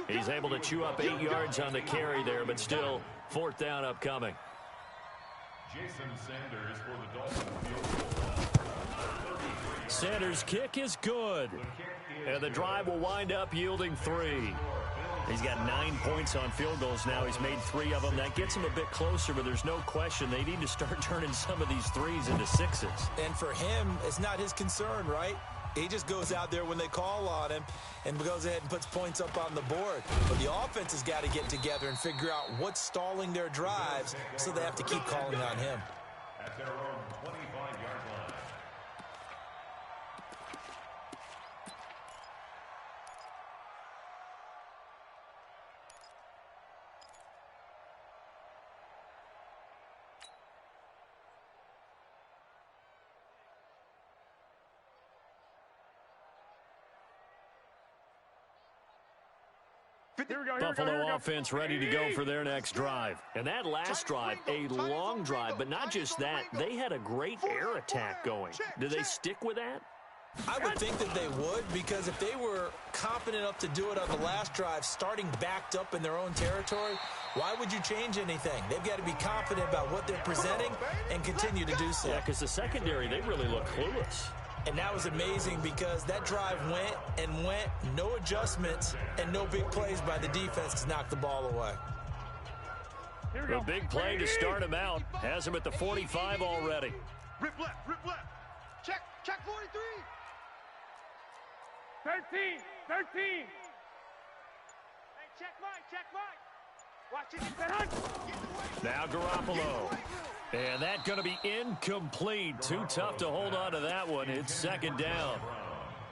A: He's able to chew up 8 yards on the carry there, but still 4th down upcoming.
F: Jason Sanders for the Dolphins.
A: Sanders' kick is good. And the drive will wind up yielding 3. He's got 9 points on field goals now. He's made 3 of them. That gets him a bit closer, but there's no question they need to start turning some of these 3s into 6s.
D: And for him, it's not his concern, right? He just goes out there when they call on him and goes ahead and puts points up on the board. But the offense has got to get together and figure out what's stalling their drives, so they have to keep calling on him.
F: At their own 25-yard line.
A: Buffalo offense ready to go for their next drive. And that last drive, a long drive, but not just that. They had a great air attack going. Do they stick with that?
D: I would think that they would, because if they were confident enough to do it on the last drive, starting backed up in their own territory, why would you change anything? They've got to be confident about what they're presenting and continue to do so.
A: Yeah, because the secondary, they really look clueless.
D: And that was amazing because that drive went and went, no adjustments, and no big plays by the defense to knock the ball away.
A: A big play to start him out. Has him at the 45 already.
C: Rip left, rip left. Check 43.
B: 13. Hey, check Mike. Watch it.
A: Now Garoppolo. And that's going to be incomplete. Too tough to hold on to that one. It's second down.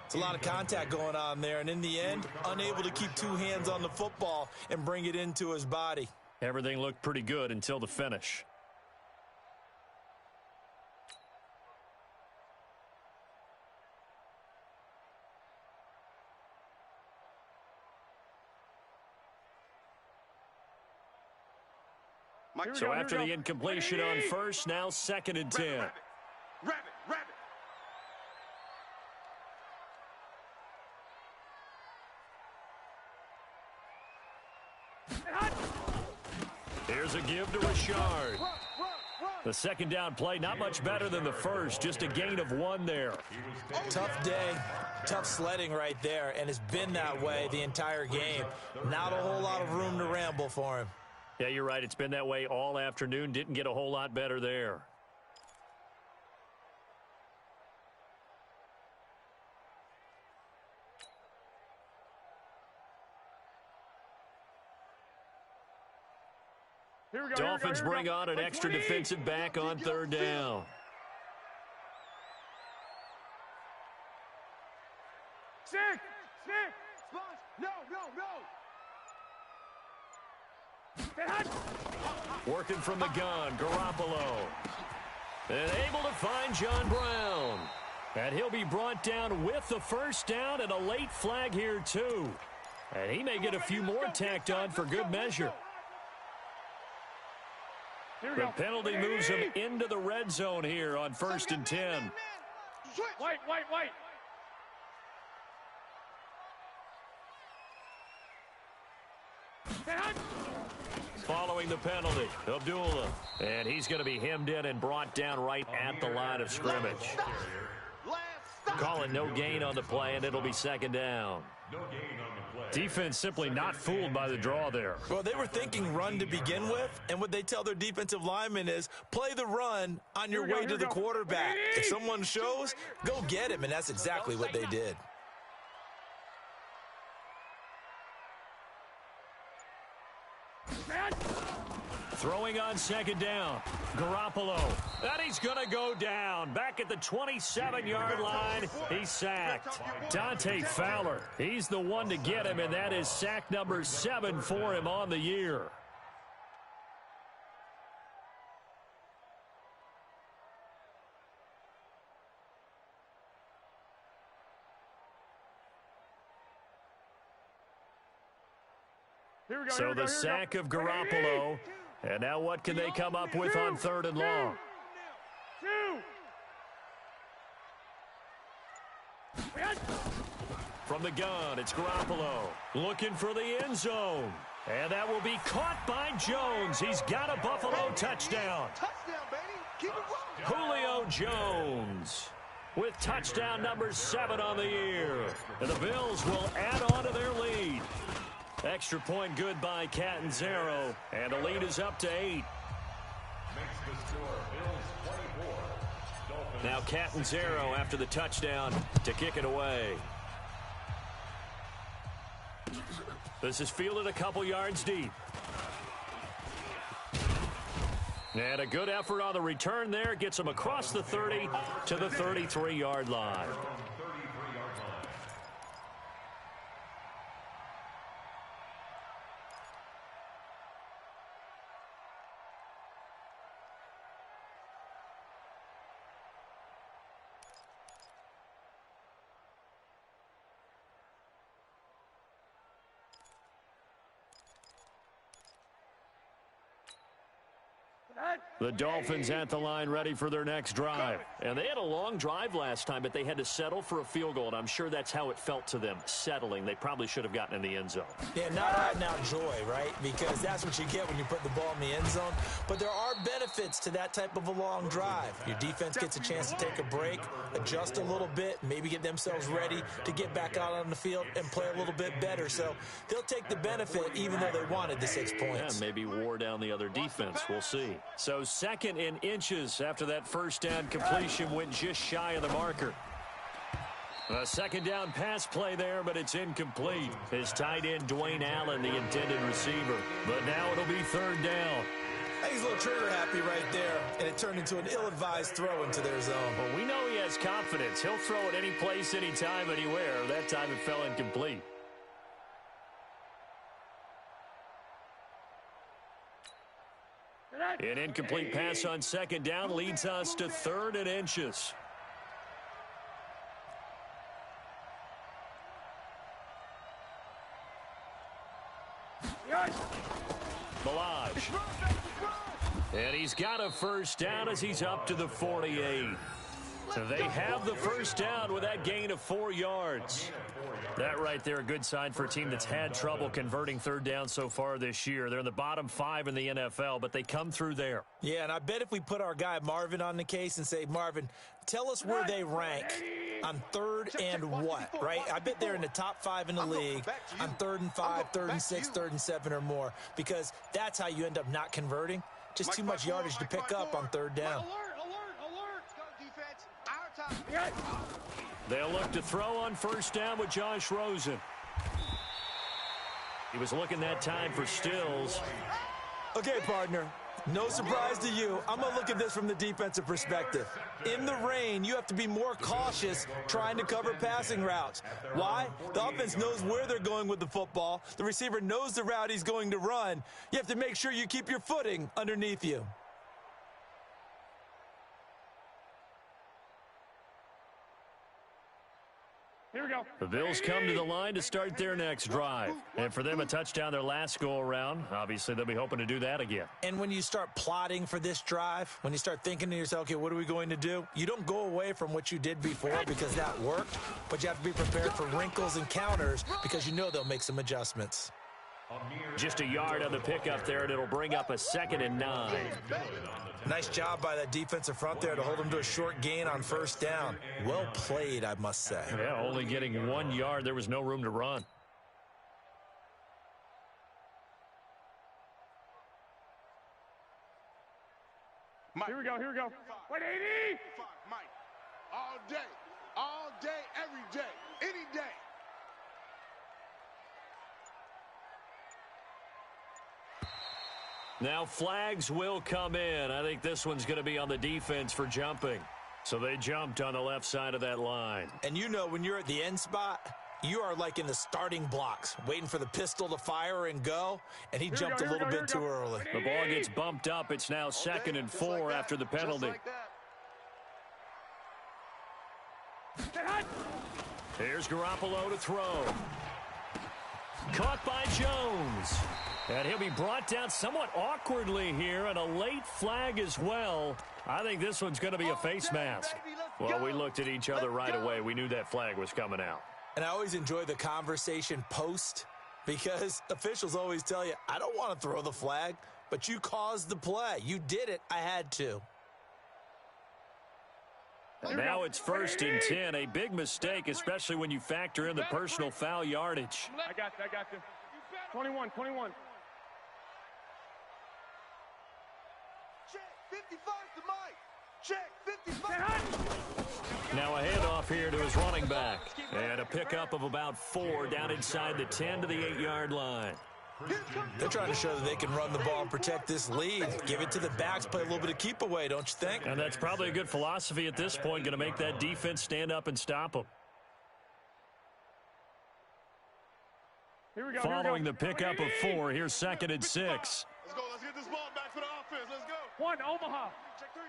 D: It's a lot of contact going on there, and in the end, unable to keep 2 hands on the football and bring it into his body.
A: Everything looked pretty good until the finish. So after the incompletion on first, now 2nd and 10.
C: Rabbit.
A: Here's a give to Richard. The second down play, not much better than the first, just a gain of 1 there.
D: Tough day, tough sledding right there, and it's been that way the entire game. Not a whole lot of room to ramble for him.
A: Yeah, you're right. It's been that way all afternoon. Didn't get a whole lot better there. Dolphins bring on an extra defensive back on 3rd down.
B: Stick. No.
A: Working from the gun, Garoppolo. And able to find John Brown. And he'll be brought down with the first down and a late flag here, too. And he may get a few more tacked on for good measure. The penalty moves him into the red zone here on 1st and 10.
B: White.
A: Following the penalty, Abdullah. And he's going to be hemmed in and brought down right at the line of scrimmage. Calling no gain on the play, and it'll be 2nd down.
F: No gain on the play.
A: Defense simply not fooled by the draw there.
D: Well, they were thinking run to begin with, and what they tell their defensive linemen is play the run on your way to the quarterback. If someone shows, go get him, and that's exactly what they did.
A: Throwing on 2nd down, Garoppolo. And he's going to go down. Back at the 27-yard line, he's sacked. Dante Fowler, he's the one to get him, and that is sack number 7 for him on the year. So the sack of Garoppolo. And now what can they come up with on 3rd and long? From the gun, it's Garoppolo looking for the end zone. And that will be caught by Jones. He's got a Buffalo touchdown.
C: Touchdown, baby. Keep it rolling.
A: Julio Jones with touchdown number 7 on the year. And the Bills will add on to their lead. Extra point good by Catanzaro, and the lead is up to 8.
F: Makes the score Bills 24.
A: Now Catanzaro after the touchdown to kick it away. This is fielded a couple yards deep. And a good effort on the return there. Gets him across the 30 to the 33-yard line. The Dolphins at the line ready for their next drive. And they had a long drive last time, but they had to settle for a field goal, and I'm sure that's how it felt to them, settling. They probably should have gotten in the end zone.
D: Yeah, not right now joy, right? Because that's what you get when you put the ball in the end zone. But there are benefits to that type of a long drive. Your defense gets a chance to take a break, adjust a little bit, maybe get themselves ready to get back out on the field and play a little bit better. So they'll take the benefit even though they wanted the 6 points.
A: Yeah, maybe wore down the other defense. We'll see. So second in inches after that first down completion went just shy of the marker. A second down pass play there, but it's incomplete. His tight end, Dwayne Allen, the intended receiver. But now it'll be third down.
D: I think he's a little trigger happy right there, and it turned into an ill-advised throw into their zone.
A: Well, we know he has confidence. He'll throw it any place, anytime, anywhere. That time it fell incomplete. An incomplete pass on second down leads us to third and inches. Balaj. And he's got a first down as he's up to the 48. They have the first down with that gain of 4 yards. That right there, a good sign for a team that's had trouble converting third down so far this year. They're in the bottom 5 in the NFL, but they come through there.
D: Yeah, and I bet if we put our guy Marvin on the case and say, Marvin, tell us where they rank on third and what, right? I bet they're in the top 5 in the league on 3rd and 5, 3rd and 6, 3rd and 7 or more, because that's how you end up not converting. Just too much yardage to pick up on third down.
A: They'll look to throw on first down with Josh Rosen. He was looking that time for Stills.
D: Okay, partner, no surprise to you. I'm going to look at this from the defensive perspective. In the rain, you have to be more cautious trying to cover passing routes. Why? The offense knows where they're going with the football. The receiver knows the route he's going to run. You have to make sure you keep your footing underneath you.
B: Here we go.
A: The Bills come to the line to start their next drive. And for them, a touchdown their last go-around. Obviously, they'll be hoping to do that again.
D: And when you start plotting for this drive, when you start thinking to yourself, okay, what are we going to do? You don't go away from what you did before because that worked, but you have to be prepared for wrinkles and counters because you know they'll make some adjustments.
A: Just a yard on the pickup there, and it'll bring up a 2nd and 9.
D: Nice job by that defensive front there to hold them to a short gain on first down. Well played, I must say.
A: Yeah, only getting 1 yard. There was no room to run.
B: Here we go, here we go. 180!
C: Mike, all day, every day, any day.
A: Now flags will come in. I think this one's going to be on the defense for jumping. So they jumped on the left side of that line.
D: And you know when you're at the end spot, you are like in the starting blocks, waiting for the pistol to fire and go, and he jumped a little bit too early.
A: The ball gets bumped up. It's now 2nd and 4 after the penalty. Here's Garoppolo to throw. Caught by Jones. And he'll be brought down somewhat awkwardly here, and a late flag as well. I think this one's going to be a face mask. Well, we looked at each other right away. We knew that flag was coming out.
D: And I always enjoy the conversation post because officials always tell you, I don't want to throw the flag, but you caused the play. You did it. I had to.
A: And now it's 1st and 10. A big mistake, especially when you factor in the personal foul yardage.
E: I got you. 21.
C: Check 55 to Mike. Check 55.
A: Now a handoff here to his running back. And a pickup of about 4 down inside the 10 to the 8-yard line.
D: They're trying to show that they can run the ball and protect this lead. Give it to the backs, play a little bit of keep away, don't you think?
A: And that's probably a good philosophy at this point, going to make that defense stand up and stop them. Following the pickup of 4, here's 2nd and 6.
C: Let's go. Let's get this ball back for the offense. Let's go.
E: 1, Omaha.
C: Check 3.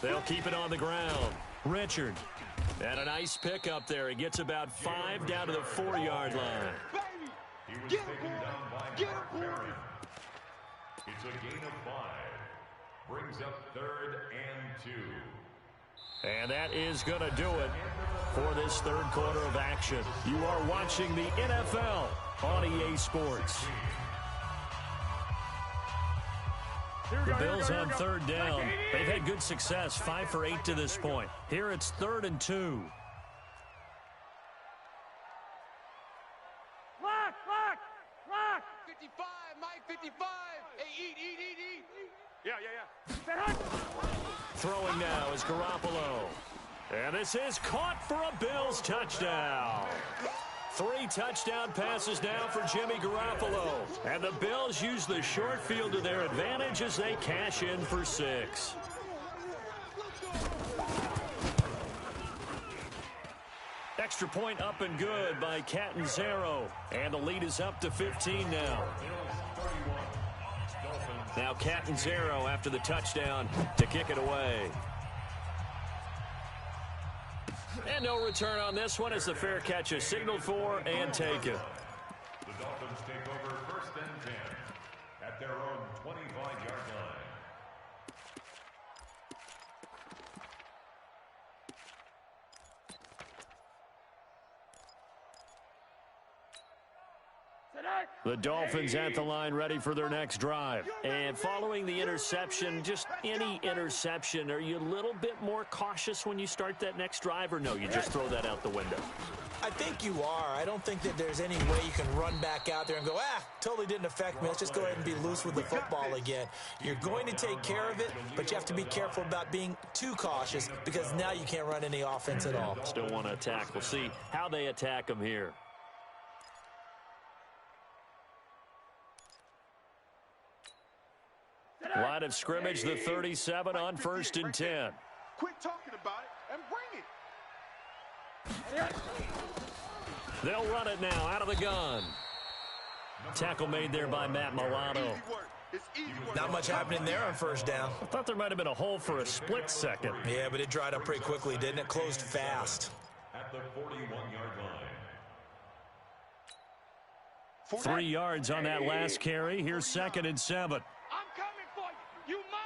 A: They'll keep it on the ground. Richard. And a nice pickup there. He gets about 5 down to the 4-yard line.
F: He was taken down by Barron. It's a gain of 5. Brings up 3rd and 2.
A: And that is going to do it for this 3rd quarter of action. You are watching the NFL on EA Sports. The Bills on 3rd down. They've had good success, 5 for 8 to this point. Here it's 3rd and 2.
E: Lock.
B: 55, Mike, 55. Hey, eat.
E: Yeah.
A: Throwing now is Garoppolo. And this is caught for a Bills touchdown. 3 touchdown passes now for Jimmy Garoppolo. And the Bills use the short field to their advantage as they cash in for 6. Extra point up and good by Catanzaro. And the lead is up to 15 now. Now Catanzaro after the touchdown to kick it away. And no return on this one as the fair catch is signaled for and taken.
F: The Dolphins take over 1st and 10 at their own 25-yard line.
A: The Dolphins at the line ready for their next drive. And following the interception, just any interception, are you a little bit more cautious when you start that next drive, or no, you just throw that out the window?
D: I think you are. I don't think that there's any way you can run back out there and go, totally didn't affect me. Let's just go ahead and be loose with the football again. You're going to take care of it, but you have to be careful about being too cautious because now you can't run any offense at all.
A: Still want to attack. We'll see how they attack them here. Line of scrimmage, the 37 on 1st and 10.
C: Quit talking about it and bring it.
A: They'll run it now out of the gun. Tackle made there by Matt Milano.
D: Not much happening there on 1st down.
A: I thought there might have been a hole for a split second.
D: Yeah, but it dried up pretty quickly, didn't it? Closed fast.
F: At the 41-yard line.
A: 3 yards on that last carry. Here's 2nd and 7.
B: I'm coming for you. You mine.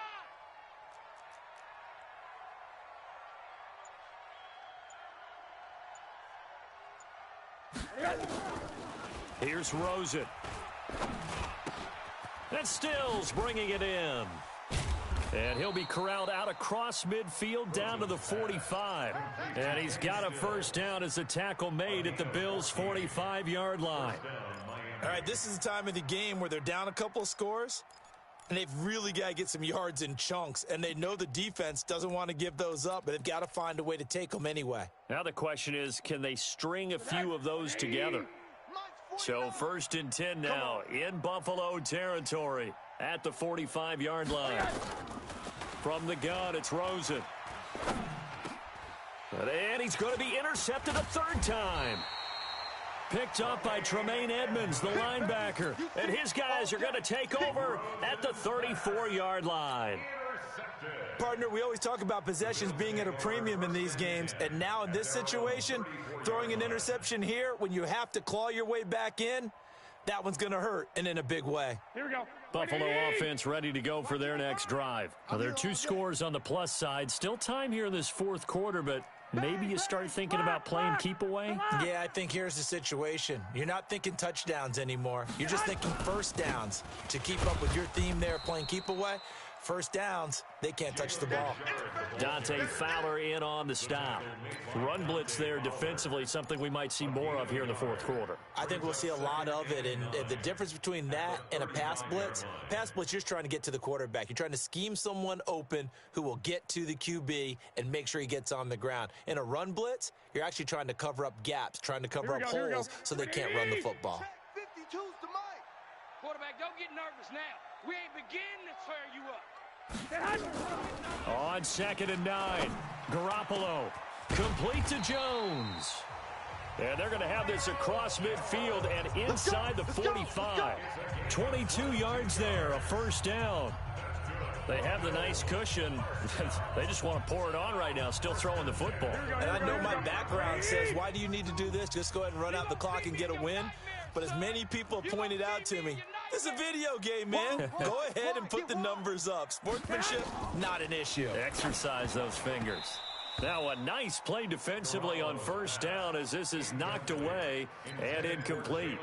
A: Here's Rosen. That's Stills bringing it in. And he'll be corralled out across midfield down to the 45. And he's got a 1st down as the tackle made at the Bills' 45-yard line.
D: All right, this is the time of the game where they're down a couple of scores, and they've really got to get some yards in chunks, and they know the defense doesn't want to give those up, but they've got to find a way to take them anyway.
A: Now the question is, can they string a few of those together? So 1st and 10 now in Buffalo territory at the 45-yard line. From the gun, it's Rosen. And he's going to be intercepted a 3rd time. Picked up by Tremaine Edmonds, the linebacker. And his guys are going to take over at the 34-yard line.
D: Partner, we always talk about possessions being at a premium in these games, and now in this situation, throwing an interception here when you have to claw your way back in, that one's going to hurt, and in a big way.
E: Here we go.
A: Buffalo offense ready to go for their next drive. Well, there are 2 scores on the plus side. Still time here in this 4th quarter, but maybe you start thinking about playing keep away?
D: Yeah, I think here's the situation. You're not thinking touchdowns anymore. You're just thinking first downs. To keep up with your theme there, playing keep away, first downs, they can't touch the ball.
A: Dante Fowler in on the stop. Run blitz there defensively, something we might see more of here in the fourth quarter.
D: I think we'll see a lot of it, and the difference between that and a pass blitz, you're just trying to get to the quarterback. You're trying to scheme someone open who will get to the QB and make sure he gets on the ground. In a run blitz, you're actually trying to cover up gaps, trying to cover up holes so they can't run the football.
C: 52's to Mike.
B: Quarterback, don't get nervous now. We ain't beginning to tear you up.
A: On 2nd and 9, Garoppolo complete to Jones. And they're going to have this across midfield and inside the 45. 22 yards there, a first down. They have the nice cushion. They just want to pour it on right now, still throwing the football.
D: And I know my background says, why do you need to do this? Just go ahead and run out the clock and get a win. But as many people have pointed out to me, this is a video game, man. Go ahead and put the numbers up. Sportsmanship, not an issue.
A: Exercise those fingers. Now a nice play defensively on first down as this is knocked away and incomplete.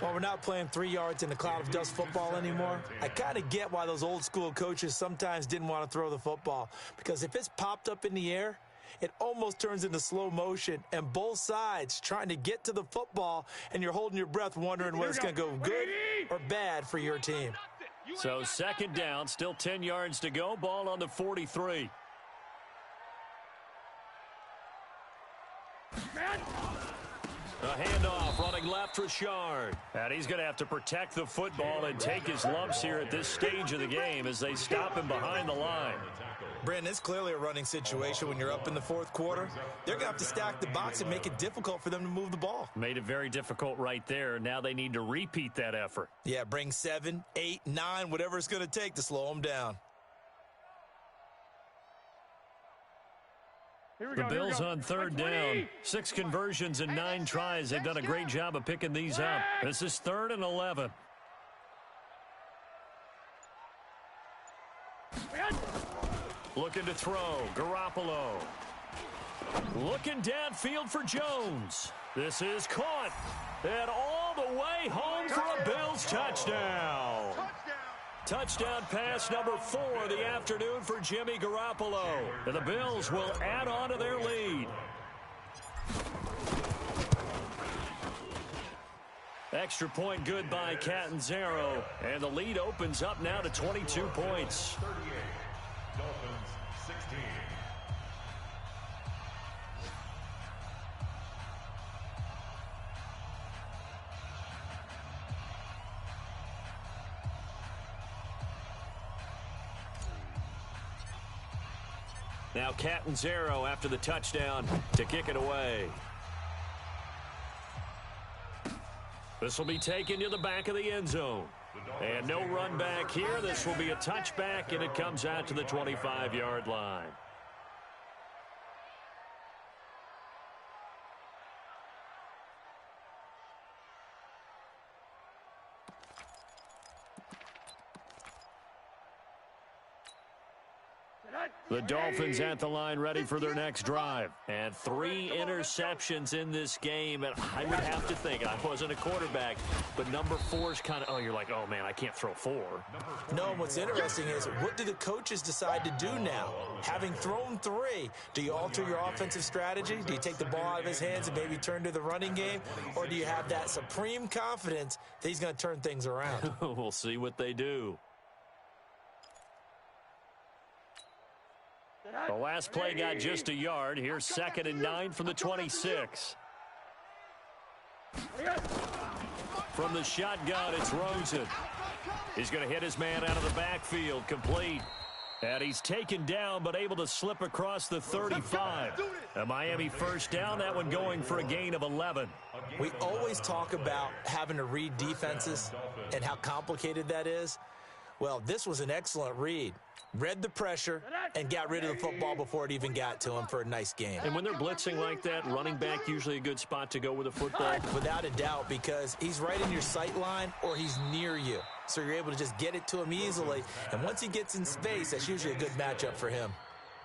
D: Well, we're not playing 3 yards in the cloud of dust football anymore. I kind of get why those old school coaches sometimes didn't want to throw the football. Because if it's popped up in the air, it almost turns into slow motion, and both sides trying to get to the football, and you're holding your breath wondering whether it's going to go good or bad for your team.
A: So 2nd down, still 10 yards to go, ball on the 43. A handoff, running left, Richard. And he's going to have to protect the football and take his lumps here at this stage of the game as they stop him behind the line.
D: Brandon, it's clearly a running situation when you're up in the fourth quarter. They're going to have to stack the box and make it difficult for them to move the ball.
A: Made it very difficult right there. Now they need to repeat that effort.
D: Yeah, bring 7, 8, 9, whatever it's going to take to slow them down.
A: The Bills on 3rd down. 6 conversions and 9 tries. They've done a great job of picking these up. This is 3rd and 11. Looking to throw. Garoppolo. Looking downfield for Jones. This is caught. And all the way home for a Bills touchdown. Touchdown pass number 4 of the afternoon for Jimmy Garoppolo. And the Bills will add on to their lead. Extra point good by Catanzaro. And the lead opens up now to 22 points.
F: 38. Dolphins 16.
A: Now Catanzaro after the touchdown to kick it away. This will be taken to the back of the end zone. And no run back here. This will be a touchback, and it comes out to the 25-yard line. The Dolphins at the line ready for their next drive. And 3 interceptions in this game. And I would have to think, I wasn't a quarterback, but number 4 is kind of, oh, you're like, oh, man, I can't throw 4.
D: No, what's interesting is, what do the coaches decide to do now? Having thrown 3, do you alter your offensive strategy? Do you take the ball out of his hands and maybe turn to the running game? Or do you have that supreme confidence that he's going to turn things around?
A: We'll see what they do. The last play got just a yard. Here's 2nd and 9 from the 26. From the shotgun, it's Rosen. He's going to hit his man out of the backfield, complete. And he's taken down, but able to slip across the 35. A Miami first down, that one going for a gain of 11.
D: We always talk about having to read defenses and how complicated that is. Well, this was an excellent read. Read the pressure and got rid of the football before it even got to him for a nice game.
A: And when they're blitzing like that, running back usually a good spot to go with a football.
D: Without a doubt, because he's right in your sight line or he's near you. So you're able to just get it to him easily. And once he gets in space, that's usually a good matchup for him.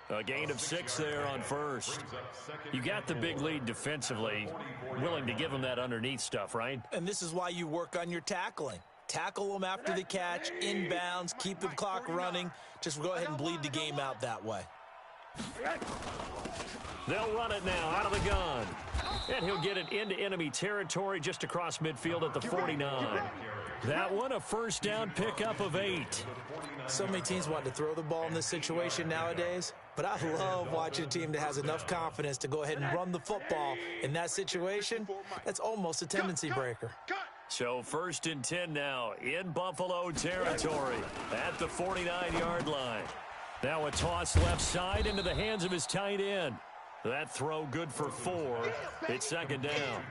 A: A gain of 6 there on first. You got the big lead defensively. Willing to give them that underneath stuff, right?
D: And this is why you work on your tackling. Tackle them after the catch, inbounds, keep the clock running. Just go ahead and bleed the game out that way.
A: They'll run it now out of the gun. And he'll get it into enemy territory just across midfield at the 49. That one, a first down pickup of 8.
D: So many teams want to throw the ball in this situation nowadays, but I love watching a team that has enough confidence to go ahead and run the football in that situation. That's almost a tendency breaker.
A: So 1st and 10 now in Buffalo territory at the 49-yard line. Now a toss left side into the hands of his tight end. That throw good for 4. It's 2nd down.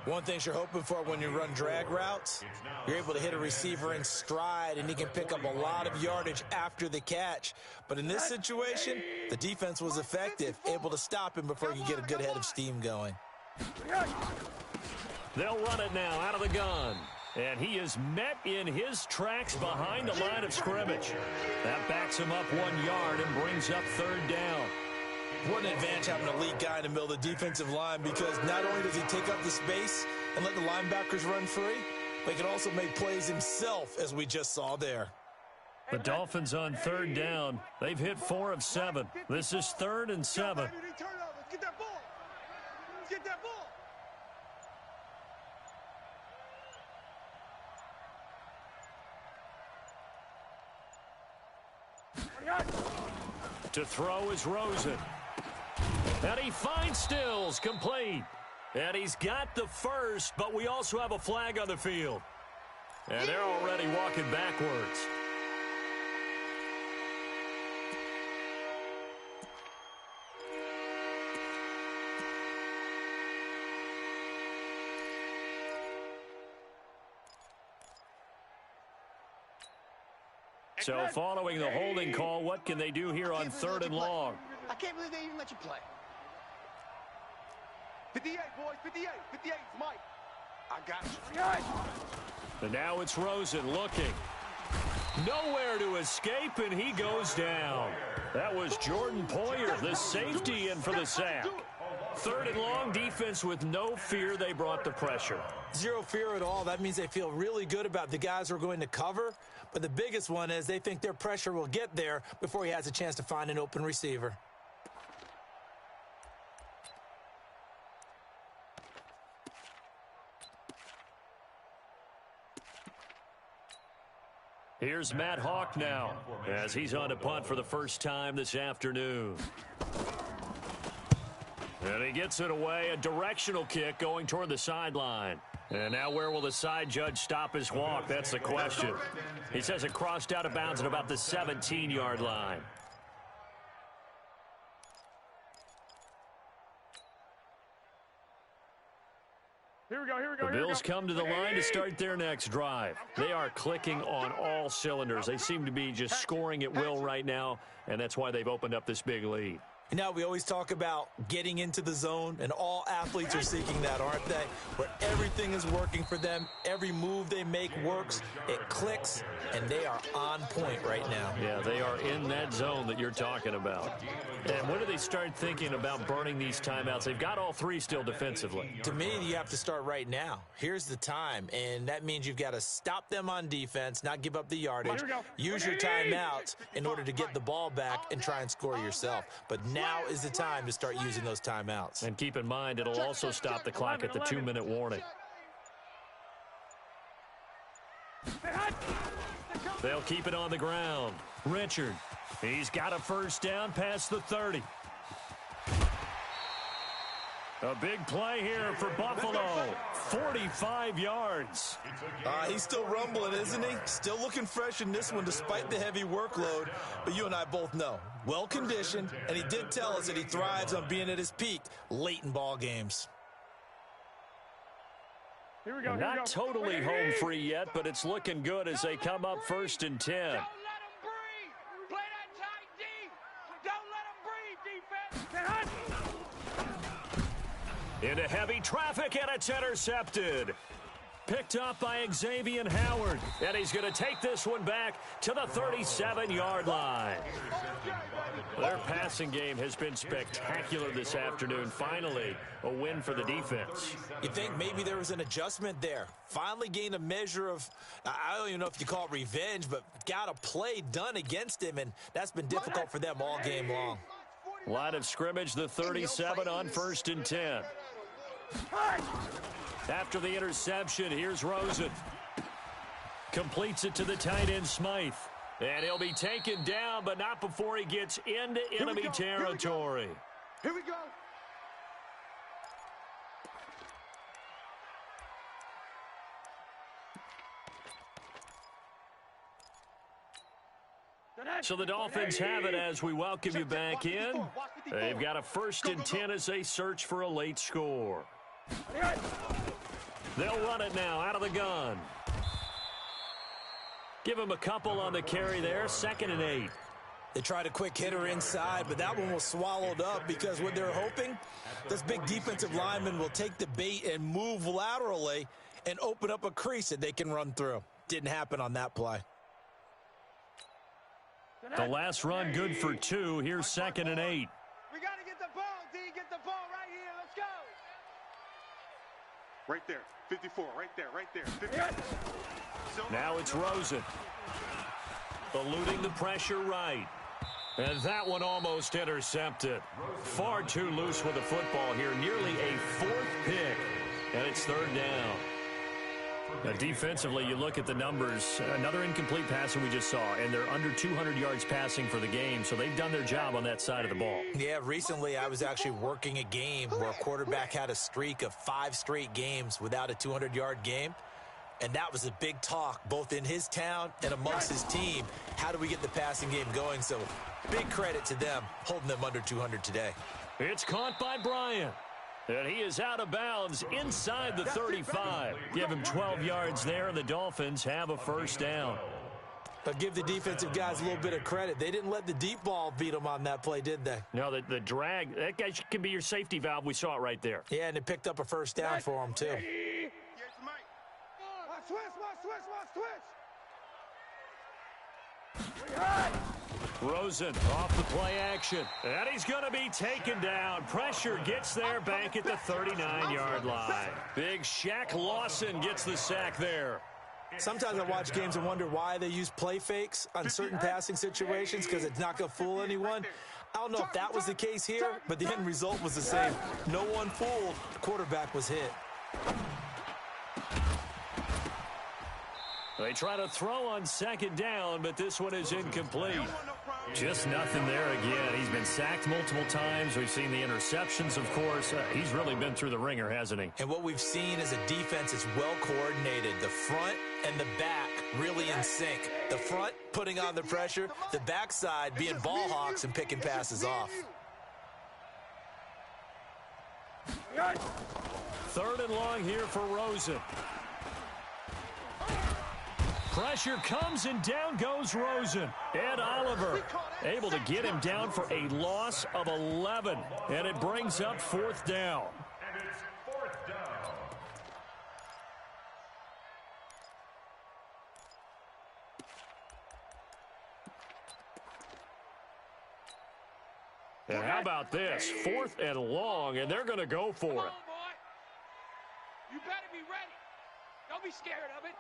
D: One thing you're hoping for when you run drag routes, you're able to hit a receiver in stride, and he can pick up a lot of yardage after the catch. But in this situation, the defense was effective, able to stop him before he could get a good head of steam going.
A: They'll run it now out of the gun. And he is met in his tracks behind the line of scrimmage. That backs him up 1 yard and brings up 3rd down.
D: What an advantage having an elite guy in the middle of the defensive line, because not only does he take up the space and let the linebackers run free, but he can also make plays himself, as we just saw there.
A: The Dolphins on 3rd down. They've hit 4 of 7. This is 3rd and 7.
B: Let's get that ball. Let's get that ball.
A: To throw is Rosen. And he finds Stills, complete. And he's got the first, but we also have a flag on the field. And they're already walking backwards. So following the holding call, what can they do here on 3rd and long?
B: I can't believe they even let you play. 58, boys, 58. 58 is Mike. I got you.
A: And now it's Rosen looking. Nowhere to escape, and he goes down. That was Jordan Poyer, the safety, in for the sack. 3rd and long, defense with no fear. They brought the pressure.
D: Zero fear at all. That means they feel really good about the guys who are going to cover. But the biggest one is they think their pressure will get there before he has a chance to find an open receiver.
A: Here's Matt Hawk now as he's on to punt for the first time this afternoon. And he gets it away, a directional kick going toward the sideline. And now where will the side judge stop his walk? That's the question. He says it crossed out of bounds at about the 17-yard line.
B: Here we go, here we go.
A: The Bills come to the line to start their next drive. They are clicking on all cylinders. They seem to be just scoring at will right now, and that's why they've opened up this big lead.
D: Now, we always talk about getting into the zone, and all athletes are seeking that, aren't they? Where everything is working for them, every move they make works, it clicks, and they are on point right now.
A: Yeah, they are in that zone that you're talking about. And when do they start thinking about burning these timeouts? They've got all 3 still defensively.
D: To me, you have to start right now. Here's the time, and that means you've got to stop them on defense, not give up the yardage, use your timeouts in order to get the ball back and try and score yourself. But now is the time to start using those timeouts.
A: And keep in mind, it'll also stop the clock at the 2-minute warning. They'll keep it on the ground. Richard, he's got a first down past the 30. A big play here for Buffalo. 45 yards.
D: He's still rumbling, isn't he? Still looking fresh in this one despite the heavy workload. But you and I both know, well-conditioned, and he did tell us that he thrives on being at his peak late in ball games.
B: Here we go.
A: Not totally home free yet, but it's looking good as they come up 1st and 10.
B: Don't let him breathe. Play that tight D. Don't let him breathe, defense.
A: Into heavy traffic, and it's intercepted. picked up by Xavier Howard. And he's going to take this one back to the 37-yard line. Their passing game has been spectacular this afternoon. Finally, a win for the defense.
D: You think maybe there was an adjustment there. Finally gained a measure of, I don't even know if you call it revenge, but got a play done against him, and that's been difficult for them all game long.
A: Line of scrimmage, the 37 on 1st and 10. After the interception, here's Rosen. Completes it to the tight end, Smythe. And he'll be taken down, but not before he gets into enemy territory.
C: Here we go.
A: So the Dolphins have it as we welcome you back in. They've got a 1st and 10 as they search for a late score. They'll run it now out of the gun. Give him a couple on the carry there. 2nd and 8.
D: They tried a quick hitter inside, but that one was swallowed up because what they're hoping, this big defensive lineman will take the bait and move laterally and open up a crease that they can run through. Didn't happen on that play.
A: The last run good for 2. Here's 2nd and 8.
B: We got to get the ball, D. Get the ball right here. Let's go.
C: Right there. 54. Right there. Right there. 54.
A: Now it's Rosen. Eluding the pressure right. And that one almost intercepted. Far too loose with the football here. Nearly a 4th pick. And it's 3rd down. Now, defensively, you look at the numbers. Another incomplete pass that we just saw, and they're under 200 yards passing for the game, so they've done their job on that side of the ball.
D: Yeah, recently I was actually working a game where a quarterback had a streak of 5 straight games without a 200-yard game, and that was a big talk both in his town and amongst his team. How do we get the passing game going? So big credit to them holding them under 200 today.
A: It's caught by Bryant. And he is out of bounds inside the 35. Give him 12 yards there, and the Dolphins have a 1st down.
D: I'll give the defensive guys a little bit of credit. They didn't let the deep ball beat them on that play, did they?
A: No, the drag, that guy can be your safety valve. We saw it right there.
D: Yeah, and it picked up a 1st down for them, too.
C: Yes, Mike.
B: Switch.
A: Rosen off the play action. And he's going to be taken down. Pressure gets there back at the 39-yard line. Big Shaq Lawson gets the sack there.
D: Sometimes I watch games and wonder why they use play fakes on certain passing situations because it's not going to fool anyone. I don't know if that was the case here, but the end result was the same. No one fooled. The quarterback was hit.
A: They try to throw on 2nd down, but this one is incomplete. Just nothing there again. He's been sacked multiple times. We've seen the interceptions, of course. He's really been through the ringer, hasn't he?
D: And what we've seen is a defense that's well coordinated. The front and the back really in sync. The front putting on the pressure, the backside being ball hawks and picking passes off.
A: 3rd and long here for Rosen. Pressure comes, and down goes Rosen. Ed Oliver able to get him down for a loss of 11. And it brings up 4th down.
F: And it's 4th down.
A: And how about this? 4th and long, and they're going to go for it.
B: Come on, boy. You better be ready. Don't be scared of it.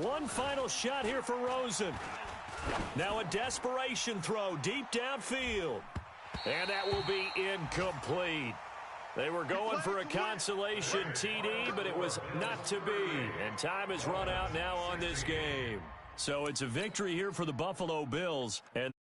A: One final shot here for Rosen. Now a desperation throw deep downfield. And that will be incomplete. They were going for a consolation TD, but it was not to be. And time has run out now on this game. So it's a victory here for the Buffalo Bills. And